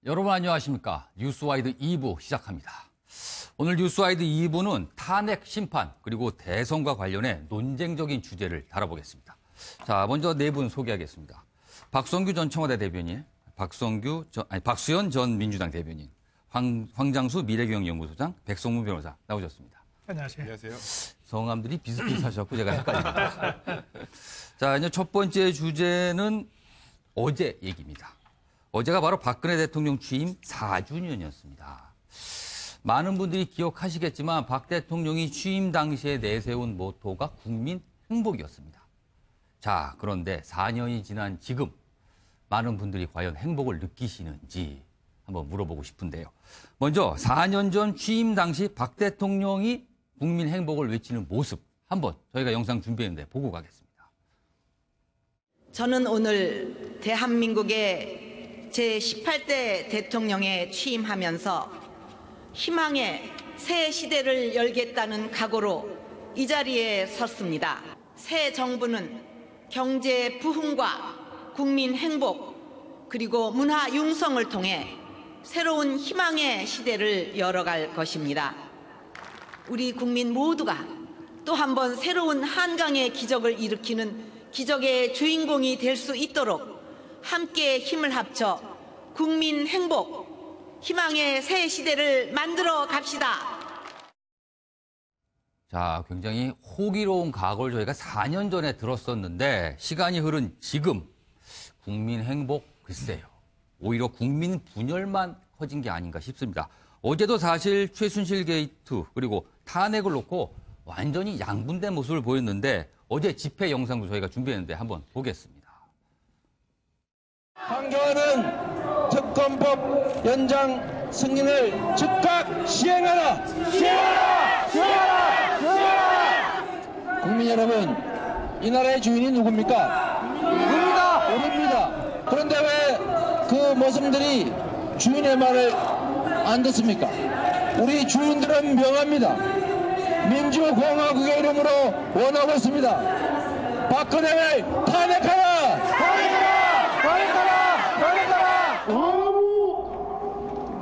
여러분 안녕하십니까. 뉴스와이드 2부 시작합니다. 오늘 뉴스와이드 2부는 탄핵 심판 그리고 대선과 관련해 논쟁적인 주제를 다뤄보겠습니다. 자, 먼저 네 분 소개하겠습니다. 박성규 전 청와대 대변인, 박수현 전 민주당 대변인, 황장수 미래경영연구소장, 백성문 변호사 나오셨습니다. 안녕하세요. 안녕하세요. 성함들이 비슷비슷하셔서 제가 헷갈립니다. 자, 이제 첫 번째 주제는 어제 얘기입니다. 어제가 바로 박근혜 대통령 취임 4주년이었습니다. 많은 분들이 기억하시겠지만 박 대통령이 취임 당시에 내세운 모토가 국민 행복이었습니다. 자, 그런데 4년이 지난 지금 많은 분들이 과연 행복을 느끼시는지 한번 물어보고 싶은데요. 먼저 4년 전 취임 당시 박 대통령이 국민 행복을 외치는 모습 한번 저희가 영상 준비했는데 보고 가겠습니다. 저는 오늘 대한민국의 제18대 대통령에 취임하면서 희망의 새 시대를 열겠다는 각오로 이 자리에 섰습니다. 새 정부는 경제 부흥과 국민 행복 그리고 문화 융성을 통해 새로운 희망의 시대를 열어갈 것입니다. 우리 국민 모두가 또 한 번 새로운 한강의 기적을 일으키는 기적의 주인공이 될 수 있도록 함께 힘을 합쳐 국민 행복, 희망의 새 시대를 만들어 갑시다. 자, 굉장히 호기로운 각오를 저희가 4년 전에 들었었는데 시간이 흐른 지금 국민 행복 글쎄요. 오히려 국민 분열만 커진 게 아닌가 싶습니다. 어제도 사실 최순실 게이트 그리고 탄핵을 놓고 완전히 양분된 모습을 보였는데 어제 집회 영상도 저희가 준비했는데 한번 보겠습니다. 황교안은 특검법 연장 승인을 즉각 시행하라! 시행하라! 시행하라! 시행하라! 국민 여러분, 이 나라의 주인이 누굽니까? 우리입니다! 우리입니다. 그런데 왜 그 모습들이 주인의 말을 안 듣습니까? 우리 주인들은 명합니다. 민주공화국의 이름으로 원하고 있습니다. 박근혜를 탄핵하라! 탄핵하라! 탄핵하라! 탄핵하라! 아무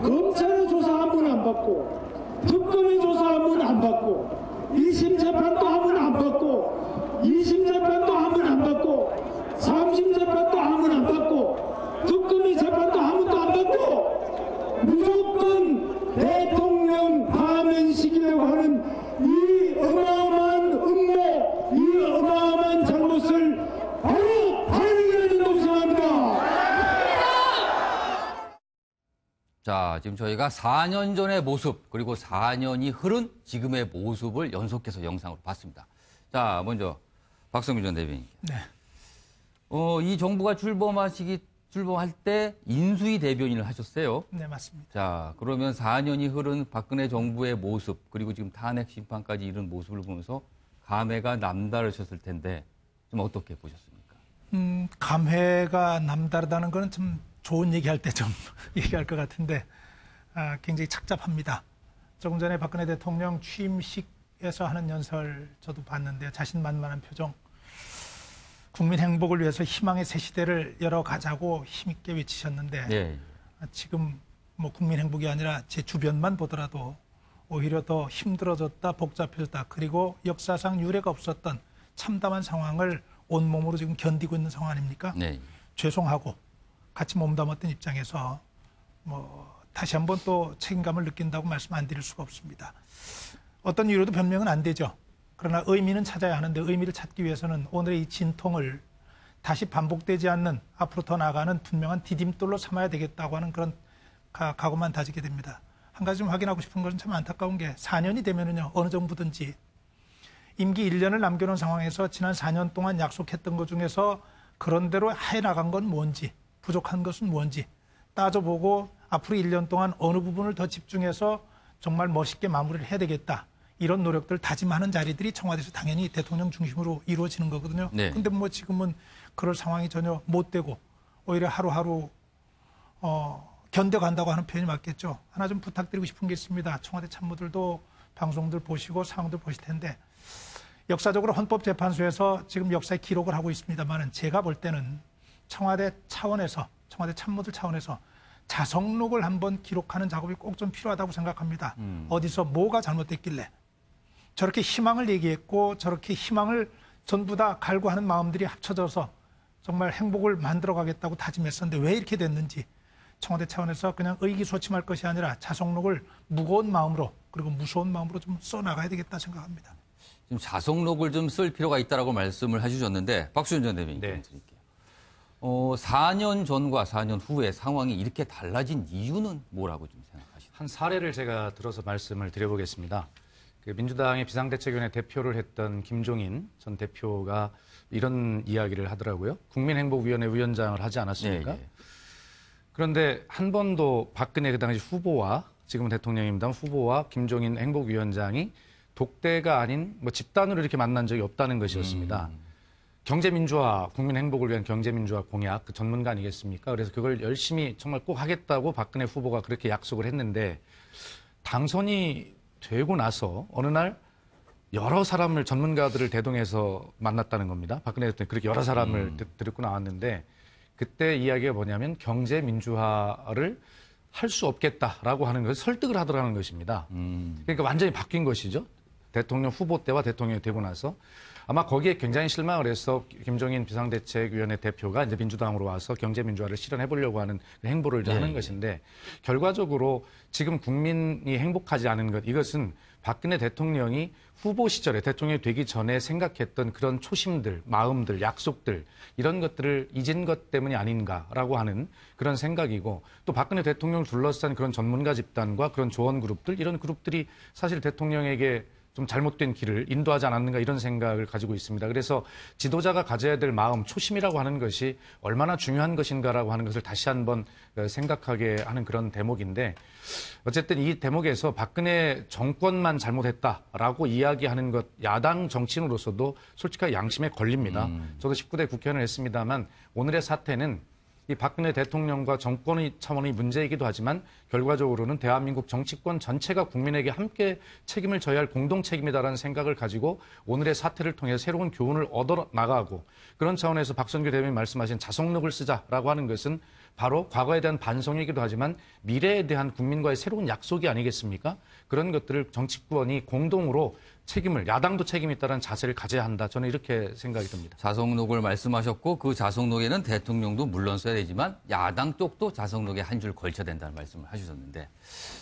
검찰의 조사 한 번 안 받고 특검의 조사 한 번 안 받고 1심 재판도 한 번 안 받고 2심 재판도 한 번 안 받고 3심 재판도 한 번 안 받고 특검의 재판도 한 번도 안 받고 무조건 대통령 파면식이라고 하는 이 어마어마한 음모, 이 어마어마한 잘못을 바로 발견해야 된다고 생각합니다. 자, 지금 저희가 4년 전의 모습 그리고 4년이 흐른 지금의 모습을 연속해서 영상으로 봤습니다. 자, 먼저 박성규 전 대변인. 네. 이 정부가 출범할 때 인수위 대변인을 하셨어요. 네, 맞습니다. 자, 그러면 4년이 흐른 박근혜 정부의 모습 그리고 지금 탄핵 심판까지 이른 모습을 보면서 감회가 남다르셨을 텐데 좀 어떻게 보셨습니까? 감회가 남다르다는 거는 좀 좋은 얘기할 때 좀 얘기할 것 같은데 굉장히 착잡합니다. 조금 전에 박근혜 대통령 취임식에서 하는 연설 저도 봤는데 자신만만한 표정. 국민 행복을 위해서 희망의 새 시대를 열어가자고 힘있게 외치셨는데 네. 지금 뭐 국민 행복이 아니라 제 주변만 보더라도 오히려 더 힘들어졌다, 복잡해졌다. 그리고 역사상 유례가 없었던 참담한 상황을 온몸으로 지금 견디고 있는 상황 아닙니까? 네. 죄송하고 같이 몸담았던 입장에서 뭐 다시 한번 또 책임감을 느낀다고 말씀 안 드릴 수가 없습니다. 어떤 이유로도 변명은 안 되죠. 그러나 의미는 찾아야 하는데 의미를 찾기 위해서는 오늘의 이 진통을 다시 반복되지 않는 앞으로 더 나아가는 분명한 디딤돌로 삼아야 되겠다고 하는 그런 각오만 다지게 됩니다. 한 가지 좀 확인하고 싶은 것은 참 안타까운 게 4년이 되면은요 어느 정부든지 임기 1년을 남겨놓은 상황에서 지난 4년 동안 약속했던 것 중에서 그런대로 해나간 건 뭔지 부족한 것은 뭔지 따져보고 앞으로 1년 동안 어느 부분을 더 집중해서 정말 멋있게 마무리를 해야 되겠다. 이런 노력들 다짐하는 자리들이 청와대에서 당연히 대통령 중심으로 이루어지는 거거든요. 네. 근데 뭐 지금은 그럴 상황이 전혀 못 되고 오히려 하루하루 견뎌간다고 하는 표현이 맞겠죠. 하나 좀 부탁드리고 싶은 게 있습니다. 청와대 참모들도 방송들 보시고 상황들 보실 텐데 역사적으로 헌법재판소에서 지금 역사의 기록을 하고 있습니다만은 제가 볼 때는 청와대 차원에서 청와대 참모들 차원에서 자성록을 한번 기록하는 작업이 꼭 좀 필요하다고 생각합니다. 어디서 뭐가 잘못됐길래 저렇게 희망을 얘기했고 저렇게 희망을 전부 다 갈구하는 마음들이 합쳐져서 정말 행복을 만들어가겠다고 다짐했었는데 왜 이렇게 됐는지 청와대 차원에서 그냥 의기소침할 것이 아니라 자성록을 무거운 마음으로 그리고 무서운 마음으로 좀 써나가야 되겠다 생각합니다. 지금 자성록을 좀 쓸 필요가 있다라고 말씀을 해주셨는데 박수현 전 대변인께 네. 드릴게요. 4년 전과 4년 후에 상황이 이렇게 달라진 이유는 뭐라고 좀 생각하시나요? 한 사례를 제가 들어서 말씀을 드려보겠습니다. 그 민주당의 비상대책위원회 대표를 했던 김종인 전 대표가 이런 이야기를 하더라고요. 국민행복위원회 위원장을 하지 않았습니까? 예, 예. 그런데 한 번도 박근혜 그 당시 후보와 지금은 대통령입니다. 후보와 김종인 행복위원장이 독대가 아닌 뭐 집단으로 이렇게 만난 적이 없다는 것이었습니다. 경제민주화, 국민 행복을 위한 경제민주화 공약, 그 전문가 아니겠습니까? 그래서 그걸 열심히 정말 꼭 하겠다고 박근혜 후보가 그렇게 약속을 했는데 당선이 되고 나서 어느 날 여러 사람을 전문가들을 대동해서 만났다는 겁니다. 박근혜 대통령이 그렇게 여러 사람을 데리고 나왔는데 그때 이야기가 뭐냐면 경제민주화를 할 수 없겠다라고 하는 것을 설득을 하더라는 것입니다. 그러니까 완전히 바뀐 것이죠. 대통령 후보 때와 대통령이 되고 나서 아마 거기에 굉장히 실망을 해서 김종인 비상대책위원회 대표가 이제 민주당으로 와서 경제민주화를 실현해 보려고 하는 행보를 이제 하는 것인데 결과적으로 지금 국민이 행복하지 않은 것 이것은 박근혜 대통령이 후보 시절에 대통령이 되기 전에 생각했던 그런 초심들, 마음들, 약속들 이런 것들을 잊은 것 때문이 아닌가라고 하는 그런 생각이고 또 박근혜 대통령을 둘러싼 그런 전문가 집단과 그런 조언 그룹들 이런 그룹들이 사실 대통령에게 좀 잘못된 길을 인도하지 않았는가 이런 생각을 가지고 있습니다. 그래서 지도자가 가져야 될 마음, 초심이라고 하는 것이 얼마나 중요한 것인가라고 하는 것을 다시 한번 생각하게 하는 그런 대목인데 어쨌든 이 대목에서 박근혜 정권만 잘못했다라고 이야기하는 것 야당 정치인으로서도 솔직하게 양심에 걸립니다. 저도 19대 국회의원을 했습니다만 오늘의 사태는 이 박근혜 대통령과 정권의 차원의 문제이기도 하지만 결과적으로는 대한민국 정치권 전체가 국민에게 함께 책임을 져야 할 공동 책임이다라는 생각을 가지고 오늘의 사태를 통해 새로운 교훈을 얻어 나가고 그런 차원에서 박선규 대변인 말씀하신 자성록을 쓰자라고 하는 것은 바로 과거에 대한 반성이기도 하지만 미래에 대한 국민과의 새로운 약속이 아니겠습니까? 그런 것들을 정치권이 공동으로 책임을 야당도 책임이 있다는 자세를 가져야 한다. 저는 이렇게 생각이 듭니다. 자성록을 말씀하셨고 그 자성록에는 대통령도 물론 써야 되지만 야당 쪽도 자성록에 한 줄 걸쳐야 된다는 말씀을 하셨는데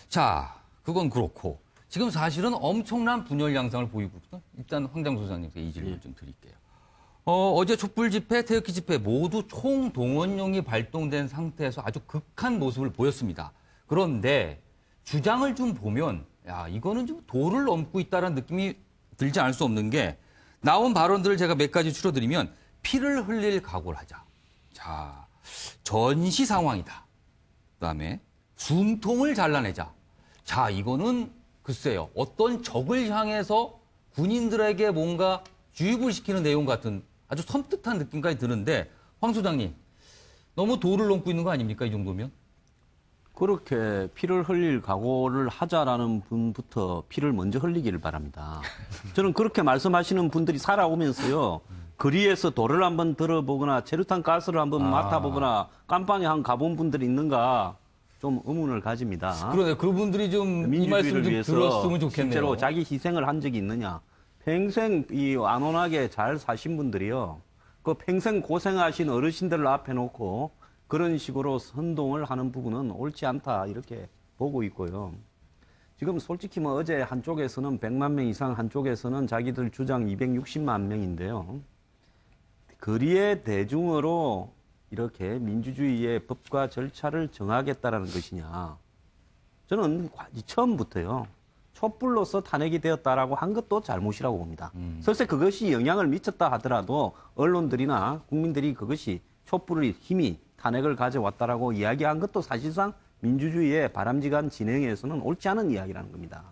자 그건 그렇고 지금 사실은 엄청난 분열 양상을 보이고 있거든요. 일단 황장수 소장님께 이 질문 좀 드릴게요. 어제 촛불 집회, 태극기 집회 모두 총동원령이 발동된 상태에서 아주 극한 모습을 보였습니다. 그런데 주장을 좀 보면 야 이거는 좀 도를 넘고 있다는 느낌이 들지 않을 수 없는 게 나온 발언들을 제가 몇 가지 추려드리면 피를 흘릴 각오를 하자. 자 전시 상황이다. 그다음에 숨통을 잘라내자. 자 이거는 글쎄요 어떤 적을 향해서 군인들에게 뭔가 주입을 시키는 내용 같은 아주 섬뜩한 느낌까지 드는데 황 소장님 너무 도를 넘고 있는 거 아닙니까 이 정도면? 그렇게 피를 흘릴 각오를 하자라는 분부터 피를 먼저 흘리기를 바랍니다. 저는 그렇게 말씀하시는 분들이 살아오면서요. 거리에서 돌을 한번 들어보거나 체류탄 가스를 한번 맡아보거나 깜빵에 한 가본 분들이 있는가 좀 의문을 가집니다. 그러네 그분들이 좀 이 말씀 민주주의를 좀 위해서 들었으면 좋겠네요. 실제로 자기 희생을 한 적이 있느냐. 평생 이 안온하게 잘 사신 분들이요. 그 평생 고생하신 어르신들을 앞에 놓고 그런 식으로 선동을 하는 부분은 옳지 않다 이렇게 보고 있고요. 지금 솔직히 뭐 어제 한쪽에서는 100만 명 이상 한쪽에서는 자기들 주장 260만 명인데요. 거리의 대중으로 이렇게 민주주의의 법과 절차를 정하겠다라는 것이냐. 저는 처음부터요. 촛불로서 탄핵이 되었다라고 한 것도 잘못이라고 봅니다. 설사 그것이 영향을 미쳤다 하더라도 언론들이나 국민들이 그것이 촛불의 힘이 탄핵을 가져왔다라고 이야기한 것도 사실상 민주주의의 바람직한 진행에서는 옳지 않은 이야기라는 겁니다.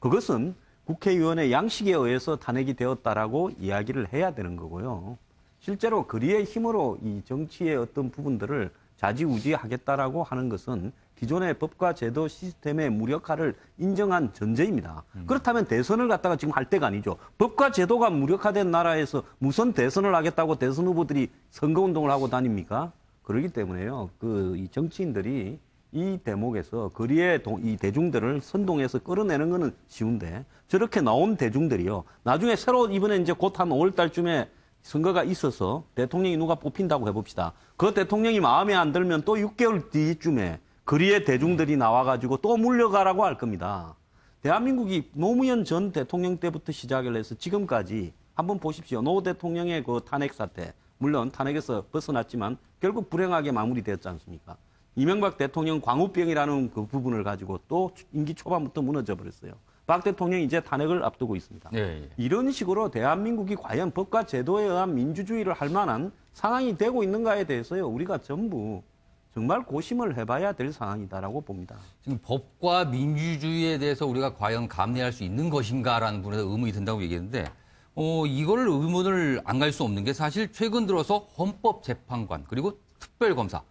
그것은 국회의원의 양식에 의해서 탄핵이 되었다라고 이야기를 해야 되는 거고요. 실제로 거리의 힘으로 이 정치의 어떤 부분들을 좌지우지하겠다라고 하는 것은 기존의 법과 제도 시스템의 무력화를 인정한 전제입니다. 그렇다면 대선을 갖다가 지금 할 때가 아니죠. 법과 제도가 무력화된 나라에서 무슨 대선을 하겠다고 대선 후보들이 선거운동을 하고 다닙니까? 그렇기 때문에요. 이 정치인들이 이 대목에서 거리의 이 대중들을 선동해서 끌어내는 거는 쉬운데 저렇게 나온 대중들이요. 나중에 새로 이번에 이제 곧 한 5월 달쯤에 선거가 있어서 대통령이 누가 뽑힌다고 해봅시다. 그 대통령이 마음에 안 들면 또 6개월 뒤쯤에 거리의 대중들이 나와가지고 또 물려가라고 할 겁니다. 대한민국이 노무현 전 대통령 때부터 시작을 해서 지금까지 한번 보십시오. 노 대통령의 그 탄핵 사태. 물론 탄핵에서 벗어났지만 결국 불행하게 마무리되었지 않습니까? 이명박 대통령 광우병이라는 그 부분을 가지고 또 임기 초반부터 무너져 버렸어요. 박 대통령이 이제 탄핵을 앞두고 있습니다. 예. 이런 식으로 대한민국이 과연 법과 제도에 의한 민주주의를 할 만한 상황이 되고 있는가에 대해서요. 우리가 전부 정말 고심을 해봐야 될 상황이다라고 봅니다. 지금 법과 민주주의에 대해서 우리가 과연 감내할 수 있는 것인가라는 부분에서 의문이 든다고 얘기했는데 이걸 의문을 안 갈 수 없는 게 사실 최근 들어서 헌법재판관 그리고 특별검사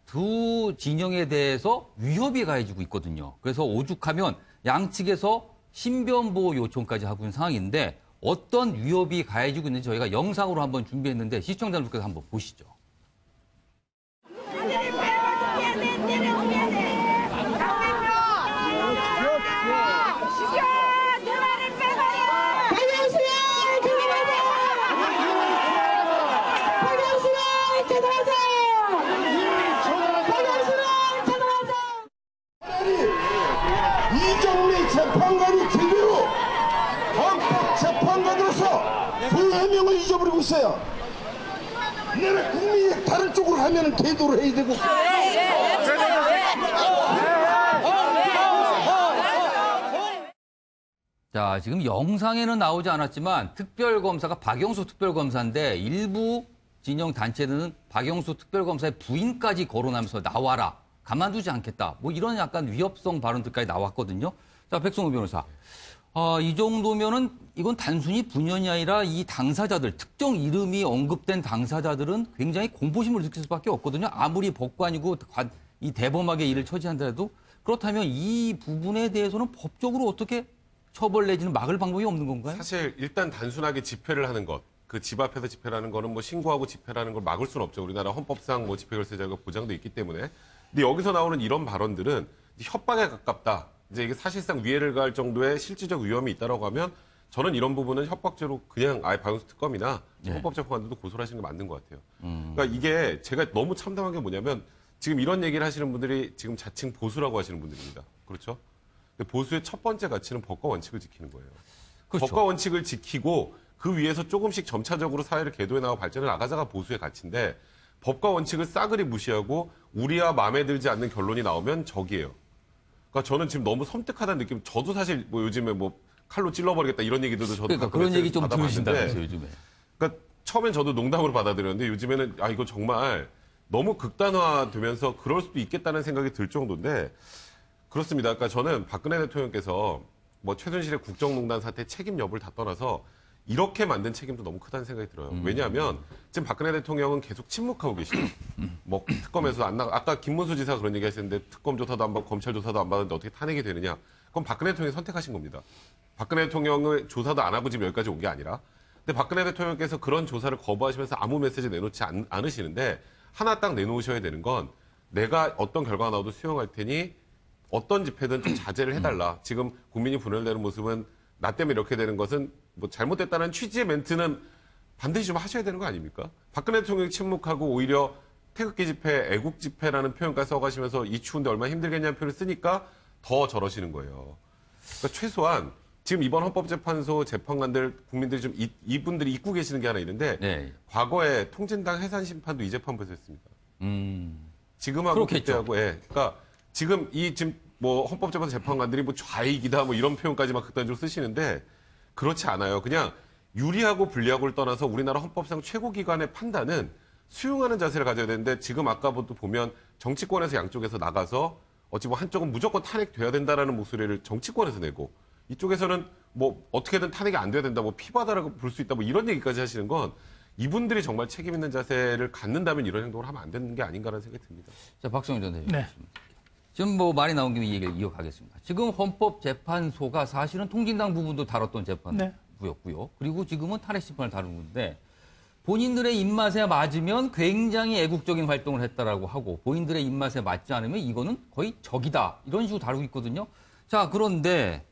두 진영에 대해서 위협이 가해지고 있거든요. 그래서 오죽하면 양측에서 신변보호 요청까지 하고 있는 상황인데 어떤 위협이 가해지고 있는지 저희가 영상으로 한번 준비했는데 시청자분께서 한번 보시죠. 이정미 재판관이 제대로 헌법재판관으로서 그 애명을 잊어버리고 있어요. 내가 국민이 다른 쪽으로 하면 계도를 해야 되고. 자, 지금 영상에는 나오지 않았지만 특별검사가 박영수 특별검사인데 일부 진영 단체들은 박영수 특별검사의 부인까지 거론하면서 나와라. 가만두지 않겠다. 뭐 이런 약간 위협성 발언들까지 나왔거든요. 자, 백성호 변호사. 이 정도면은 이건 단순히 분연이 아니라 이 당사자들, 특정 이름이 언급된 당사자들은 굉장히 공포심을 느낄 수밖에 없거든요. 아무리 법관이고 이 대범하게 일을 처지한다해도 그렇다면 이 부분에 대해서는 법적으로 어떻게 처벌 내지는 막을 방법이 없는 건가요? 사실 일단 단순하게 집회를 하는 것, 그 집 앞에서 집회라는 거는 뭐 신고하고 집회라는 걸 막을 수는 없죠. 우리나라 헌법상 뭐 집회결세 자유가 보장돼 있기 때문에. 근데 여기서 나오는 이런 발언들은 협박에 가깝다. 이제 이게 사실상 위해를 가할 정도의 실질적 위험이 있다라고 하면 저는 이런 부분은 협박죄로 그냥 아예 박영수 특검이나 헌법재판관들도 고소를 하시는 게 맞는 것 같아요. 그러니까 이게 제가 너무 참담한 게 뭐냐면 지금 이런 얘기를 하시는 분들이 지금 자칭 보수라고 하시는 분들입니다. 그렇죠? 근데 보수의 첫 번째 가치는 법과 원칙을 지키는 거예요. 그렇죠. 법과 원칙을 지키고 그 위에서 조금씩 점차적으로 사회를 개도해 나가고 발전해 나가자가 보수의 가치인데 법과 원칙을 싸그리 무시하고 우리와 마음에 들지 않는 결론이 나오면 적이에요. 그러니까 저는 지금 너무 섬뜩하다는 느낌. 저도 사실 뭐 요즘에 뭐 칼로 찔러버리겠다 이런 얘기들도 저도 그러니까 그런 얘기 좀 들으신다면서요, 요즘에. 그러니까 처음엔 저도 농담으로 받아들였는데 요즘에는 이거 정말 너무 극단화되면서 그럴 수도 있겠다는 생각이 들 정도인데 그렇습니다. 그러니까 저는 박근혜 대통령께서 뭐 최순실의 국정농단 사태 책임 여부를 다 떠나서 이렇게 만든 책임도 너무 크다는 생각이 들어요. 왜냐하면 지금 박근혜 대통령은 계속 침묵하고 계시죠. 뭐 특검에서 안 나가. 아까 김문수 지사가 그런 얘기 하셨는데 특검 조사도 안 받고 검찰 조사도 안 받았는데 어떻게 탄핵이 되느냐. 그건 박근혜 대통령이 선택하신 겁니다. 박근혜 대통령을 조사도 안 하고 지금 여기까지 온 게 아니라. 근데 박근혜 대통령께서 그런 조사를 거부하시면서 아무 메시지 내놓지 않으시는데 하나 딱 내놓으셔야 되는 건 내가 어떤 결과가 나와도 수용할 테니 어떤 집회든 좀 자제를 해달라. 지금 국민이 분열되는 모습은 나 때문에 이렇게 되는 것은 뭐 잘못됐다는 취지의 멘트는 반드시 좀 하셔야 되는 거 아닙니까? 박근혜 대통령이 침묵하고 오히려 태극기 집회, 애국 집회라는 표현까지 써가시면서 이 추운데 얼마나 힘들겠냐는 표현을 쓰니까 더 저러시는 거예요. 그러니까 최소한 지금 이번 헌법재판소 재판관들 국민들이 좀 이분들이 잊고 계시는 게 하나 있는데 네. 과거에 통진당 해산심판도 이 재판부에서 했습니다. 지금하고 그렇겠죠. 그때하고 그러니까 지금 뭐 헌법재판소 재판관들이 뭐 좌익이다 뭐 이런 표현까지 막 극단적으로 쓰시는데 그렇지 않아요. 그냥 유리하고 불리하고를 떠나서 우리나라 헌법상 최고기관의 판단은 수용하는 자세를 가져야 되는데 지금 아까부터 보면 정치권에서 양쪽에서 나가서 어찌 뭐 한쪽은 무조건 탄핵돼야 된다라는 목소리를 정치권에서 내고 이쪽에서는 뭐 어떻게든 탄핵이 안 돼야 된다, 뭐 피바다라고 볼 수 있다, 뭐 이런 얘기까지 하시는 건 이분들이 정말 책임 있는 자세를 갖는다면 이런 행동을 하면 안 되는 게 아닌가라는 생각이 듭니다. 자, 박성윤 전 대표님. 네. 지금 뭐 말이 나온 김에 이 얘기를 이어가겠습니다. 지금 헌법재판소가 사실은 통진당 부분도 다뤘던 재판부였고요. 그리고 지금은 탄핵 심판을 다루는 건데 본인들의 입맛에 맞으면 굉장히 애국적인 활동을 했다라고 하고 본인들의 입맛에 맞지 않으면 이거는 거의 적이다. 이런 식으로 다루고 있거든요. 자, 그런데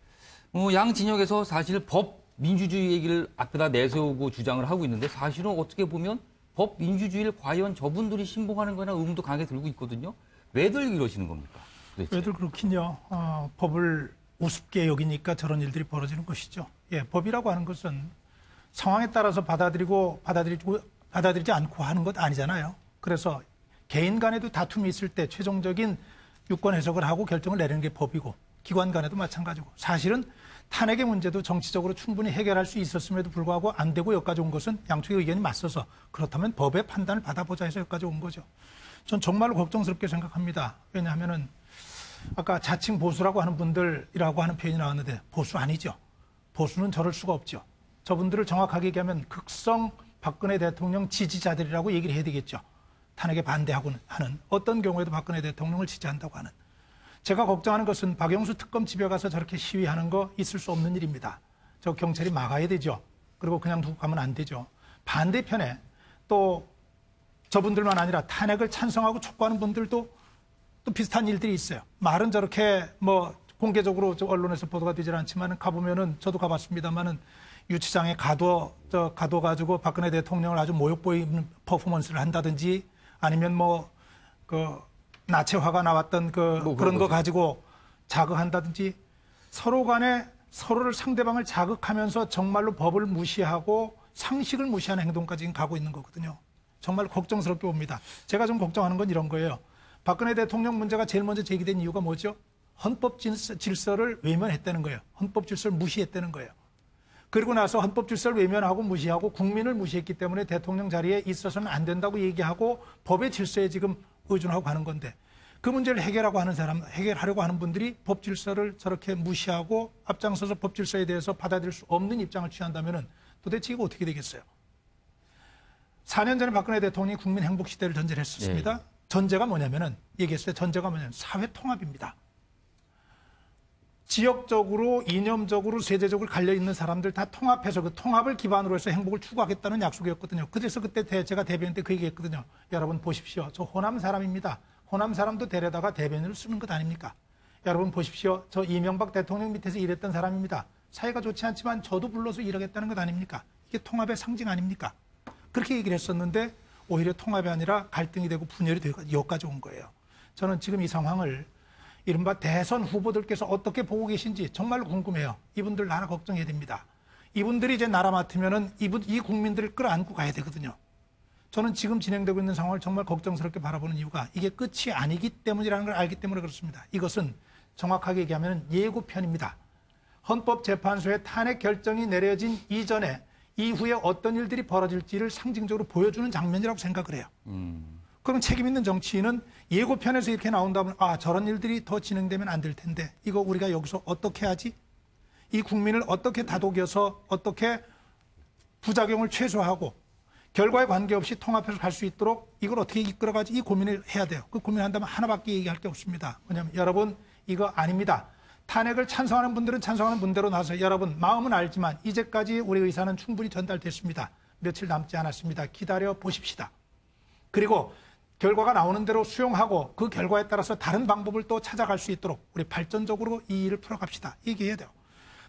양 진영에서 사실 법 민주주의 얘기를 앞에다 내세우고 주장을 하고 있는데 사실은 어떻게 보면 법 민주주의를 과연 저분들이 신봉하는 거나 의문도 강하게 들고 있거든요. 왜들 이러시는 겁니까? 도대체? 왜들 그렇긴요. 법을 우습게 여기니까 저런 일들이 벌어지는 것이죠. 예, 법이라고 하는 것은 상황에 따라서 받아들이지 않고 하는 것 아니잖아요. 그래서 개인 간에도 다툼이 있을 때 최종적인 유권 해석을 하고 결정을 내리는 게 법이고 기관 간에도 마찬가지고 사실은 탄핵의 문제도 정치적으로 충분히 해결할 수 있었음에도 불구하고 안 되고 여기까지 온 것은 양쪽의 의견이 맞서서 그렇다면 법의 판단을 받아보자 해서 여기까지 온 거죠. 전 정말로 걱정스럽게 생각합니다. 왜냐하면은 아까 자칭 보수라고 하는 분들이라고 하는 표현이 나왔는데 보수 아니죠. 보수는 저럴 수가 없죠. 저분들을 정확하게 얘기하면 극성 박근혜 대통령 지지자들이라고 얘기를 해야 되겠죠. 탄핵에 반대하고 하는 어떤 경우에도 박근혜 대통령을 지지한다고 하는. 제가 걱정하는 것은 박영수 특검 집에 가서 저렇게 시위하는 거 있을 수 없는 일입니다. 저 경찰이 막아야 되죠. 그리고 그냥 두고 가면 안 되죠. 반대편에 또 저분들만 아니라 탄핵을 찬성하고 촉구하는 분들도 또 비슷한 일들이 있어요. 말은 저렇게 뭐 공개적으로 언론에서 보도가 되질 않지만 가보면은 저도 가봤습니다만은 유치장에 가둬가지고 박근혜 대통령을 아주 모욕 보이는 퍼포먼스를 한다든지 아니면 나체화가 나왔던 그런 거 가지고 자극한다든지 서로 간에 서로를 상대방을 자극하면서 정말로 법을 무시하고 상식을 무시하는 행동까지 가고 있는 거거든요. 정말 걱정스럽게 봅니다. 제가 좀 걱정하는 건 이런 거예요. 박근혜 대통령 문제가 제일 먼저 제기된 이유가 뭐죠? 헌법 질서를 외면했다는 거예요. 헌법 질서를 무시했다는 거예요. 그리고 나서 헌법 질서를 외면하고 무시하고 국민을 무시했기 때문에 대통령 자리에 있어서는 안 된다고 얘기하고 법의 질서에 지금 의존하고 가는 건데 그 문제를 해결하려고 하는 분들이 법 질서를 저렇게 무시하고 앞장서서 법 질서에 대해서 받아들일 수 없는 입장을 취한다면은 도대체 이거 어떻게 되겠어요? 4년 전에 박근혜 대통령이 국민 행복 시대를 전제를 했었습니다. 네. 전제가 뭐냐면은 얘기했을 때 전제가 뭐냐면 사회 통합입니다. 지역적으로 이념적으로 세대적으로 갈려 있는 사람들 다 통합해서 그 통합을 기반으로 해서 행복을 추구하겠다는 약속이었거든요. 그래서 그때 제가 대변인 때 그 얘기했거든요. 여러분 보십시오. 저 호남 사람입니다. 호남 사람도 데려다가 대변인을 쓰는 것 아닙니까? 여러분 보십시오. 저 이명박 대통령 밑에서 일했던 사람입니다. 사이가 좋지 않지만 저도 불러서 일하겠다는 것 아닙니까? 이게 통합의 상징 아닙니까? 그렇게 얘기를 했었는데 오히려 통합이 아니라 갈등이 되고 분열이 되고 여기까지 온 거예요. 저는 지금 이 상황을 이른바 대선 후보들께서 어떻게 보고 계신지 정말로 궁금해요. 이분들 나라 걱정해야 됩니다. 이분들이 이제 나라 맡으면은 이 국민들을 끌어안고 가야 되거든요. 저는 지금 진행되고 있는 상황을 정말 걱정스럽게 바라보는 이유가 이게 끝이 아니기 때문이라는 걸 알기 때문에 그렇습니다. 이것은 정확하게 얘기하면 예고편입니다. 헌법재판소의 탄핵 결정이 내려진 이전에 이후에 어떤 일들이 벌어질지를 상징적으로 보여주는 장면이라고 생각을 해요. 그럼 책임 있는 정치인은 예고편에서 이렇게 나온다면 저런 일들이 더 진행되면 안 될 텐데 이거 우리가 여기서 어떻게 하지? 이 국민을 어떻게 다독여서 어떻게 부작용을 최소화하고 결과에 관계없이 통합해서 갈 수 있도록 이걸 어떻게 이끌어가지? 이 고민을 해야 돼요. 그 고민한다면 하나밖에 얘기할 게 없습니다. 뭐냐면 여러분 이거 아닙니다. 탄핵을 찬성하는 분들은 찬성하는 분대로 나서 여러분 마음은 알지만 이제까지 우리 의사는 충분히 전달됐습니다. 며칠 남지 않았습니다. 기다려 보십시다. 그리고 결과가 나오는 대로 수용하고 그 결과에 따라서 다른 방법을 또 찾아갈 수 있도록 우리 발전적으로 이 일을 풀어갑시다. 얘기해야 돼요.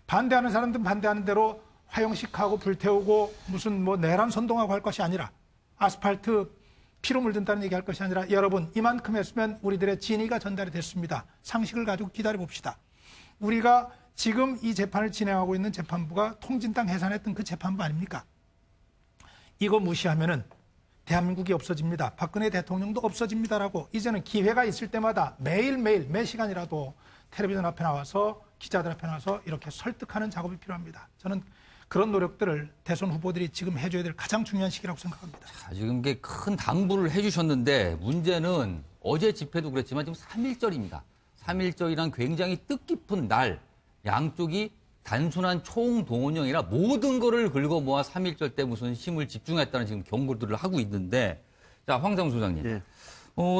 반대하는 사람들은 반대하는 대로 화형식하고 불태우고 무슨 내란 선동하고 할 것이 아니라 아스팔트 피로 물든다는 얘기할 것이 아니라 여러분 이만큼 했으면 우리들의 진의가 전달이 됐습니다. 상식을 가지고 기다려 봅시다. 우리가 지금 이 재판을 진행하고 있는 재판부가 통진당 해산했던 그 재판부 아닙니까? 이거 무시하면은 대한민국이 없어집니다. 박근혜 대통령도 없어집니다라고 이제는 기회가 있을 때마다 매일매일 매 시간이라도 텔레비전 앞에 나와서 기자들 앞에 나와서 이렇게 설득하는 작업이 필요합니다. 저는 그런 노력들을 대선 후보들이 지금 해줘야 될 가장 중요한 시기라고 생각합니다. 자, 지금 이게 큰 당부를 해주셨는데 문제는 어제 집회도 그랬지만 지금 3.1절입니다. 3.1절이란 굉장히 뜻깊은 날 양쪽이 단순한 총동원이 아니라 모든 거를 긁어 모아 3.1절 때 무슨 힘을 집중했다는 지금 경고들을 하고 있는데 자, 황장수 소장님. 예.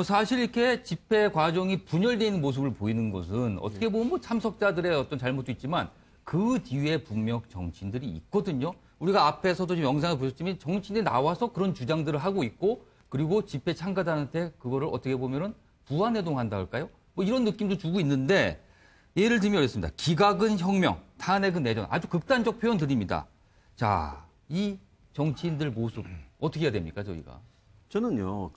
사실 이렇게 집회 과정이 분열되어 있는 모습을 보이는 것은 어떻게 보면 참석자들의 어떤 잘못도 있지만 그 뒤에 분명 정치인들이 있거든요. 우리가 앞에서도 지금 영상을 보셨지만 정치인들이 나와서 그런 주장들을 하고 있고 그리고 집회 참가자한테 그거를 어떻게 보면은 부안해동한다 할까요? 뭐 이런 느낌도 주고 있는데 예를 들면 이렇습니다. 기각은 혁명, 탄핵은 내전. 아주 극단적 표현들입니다. 자, 이 정치인들 모습 어떻게 해야 됩니까, 저희가? 저는요,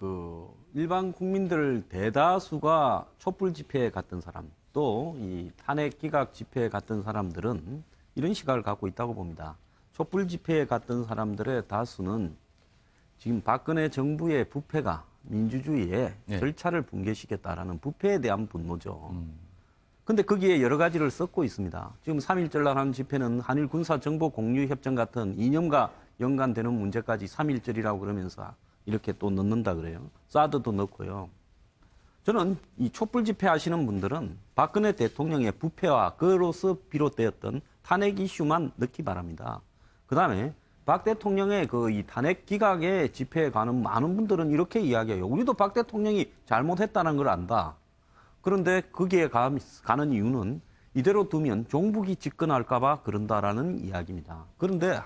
일반 국민들 대다수가 촛불 집회에 갔던 사람, 또 이 탄핵 기각 집회에 갔던 사람들은 이런 시각을 갖고 있다고 봅니다. 촛불 집회에 갔던 사람들의 다수는 지금 박근혜 정부의 부패가 민주주의의 네. 절차를 붕괴시켰다라는 부패에 대한 분노죠. 근데 거기에 여러 가지를 섞고 있습니다. 지금 3.1절 날 하는 집회는 한일 군사 정보 공유 협정 같은 이념과 연관되는 문제까지 3.1절이라고 그러면서 이렇게 또 넣는다 그래요. 사드도 넣고요. 저는 이 촛불 집회 하시는 분들은 박근혜 대통령의 부패와 그로서 비롯되었던 탄핵 이슈만 넣기 바랍니다. 그 다음에 박 대통령의 이 탄핵 기각의 집회에 가는 많은 분들은 이렇게 이야기해요. 우리도 박 대통령이 잘못했다는 걸 안다. 그런데 거기에 가는 이유는 이대로 두면 종북이 집권할까봐 그런다라는 이야기입니다. 그런데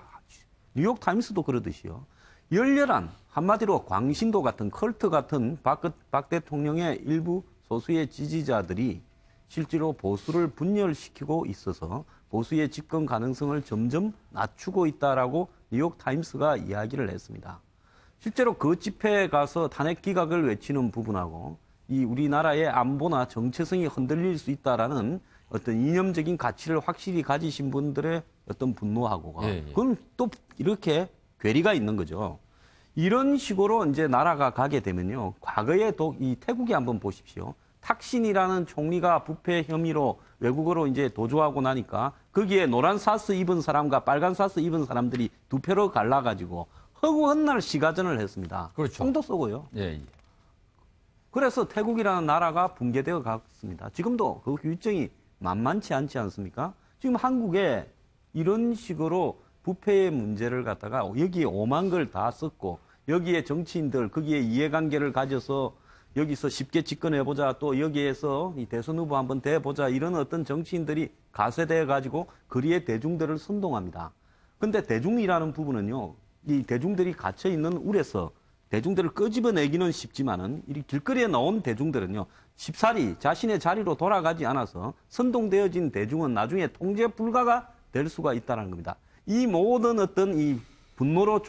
뉴욕타임스도 그러듯이요. 열렬한 한마디로 광신도 같은 컬트 같은 박 대통령의 일부 소수의 지지자들이 실제로 보수를 분열시키고 있어서 보수의 집권 가능성을 점점 낮추고 있다라고 뉴욕타임스가 이야기를 했습니다. 실제로 그 집회에 가서 탄핵 기각을 외치는 부분하고 이 우리나라의 안보나 정체성이 흔들릴 수 있다라는 어떤 이념적인 가치를 확실히 가지신 분들의 어떤 분노하고가 그건 또 이렇게 괴리가 있는 거죠. 이런 식으로 이제 나라가 가게 되면요. 과거에 이 태국에 한번 보십시오. 탁신이라는 총리가 부패 혐의로 외국어로 이제 도주하고 나니까 거기에 노란 사스 입은 사람과 빨간 사스 입은 사람들이 두 표로 갈라가지고 허구한 날 시가전을 했습니다. 그렇죠. 총도 쏘고요. 예. 그래서 태국이라는 나라가 붕괴되어 갔습니다. 지금도 그 일정이 만만치 않지 않습니까? 지금 한국에 이런 식으로 부패의 문제를 갖다가 여기에 오만 걸 다 썼고 여기에 정치인들 거기에 이해관계를 가져서 여기서 쉽게 집권해보자 또 여기에서 이 대선 후보 한번 돼보자 이런 어떤 정치인들이 가세되어 가지고 거리의 대중들을 선동합니다. 근데 대중이라는 부분은요. 이 대중들이 갇혀있는 울에서 대중들을 끄집어내기는 쉽지만은 이 길거리에 나온 대중들은요. 쉽사리 자신의 자리로 돌아가지 않아서 선동되어진 대중은 나중에 통제 불가가 될 수가 있다는 겁니다. 이 모든 어떤 이 분노로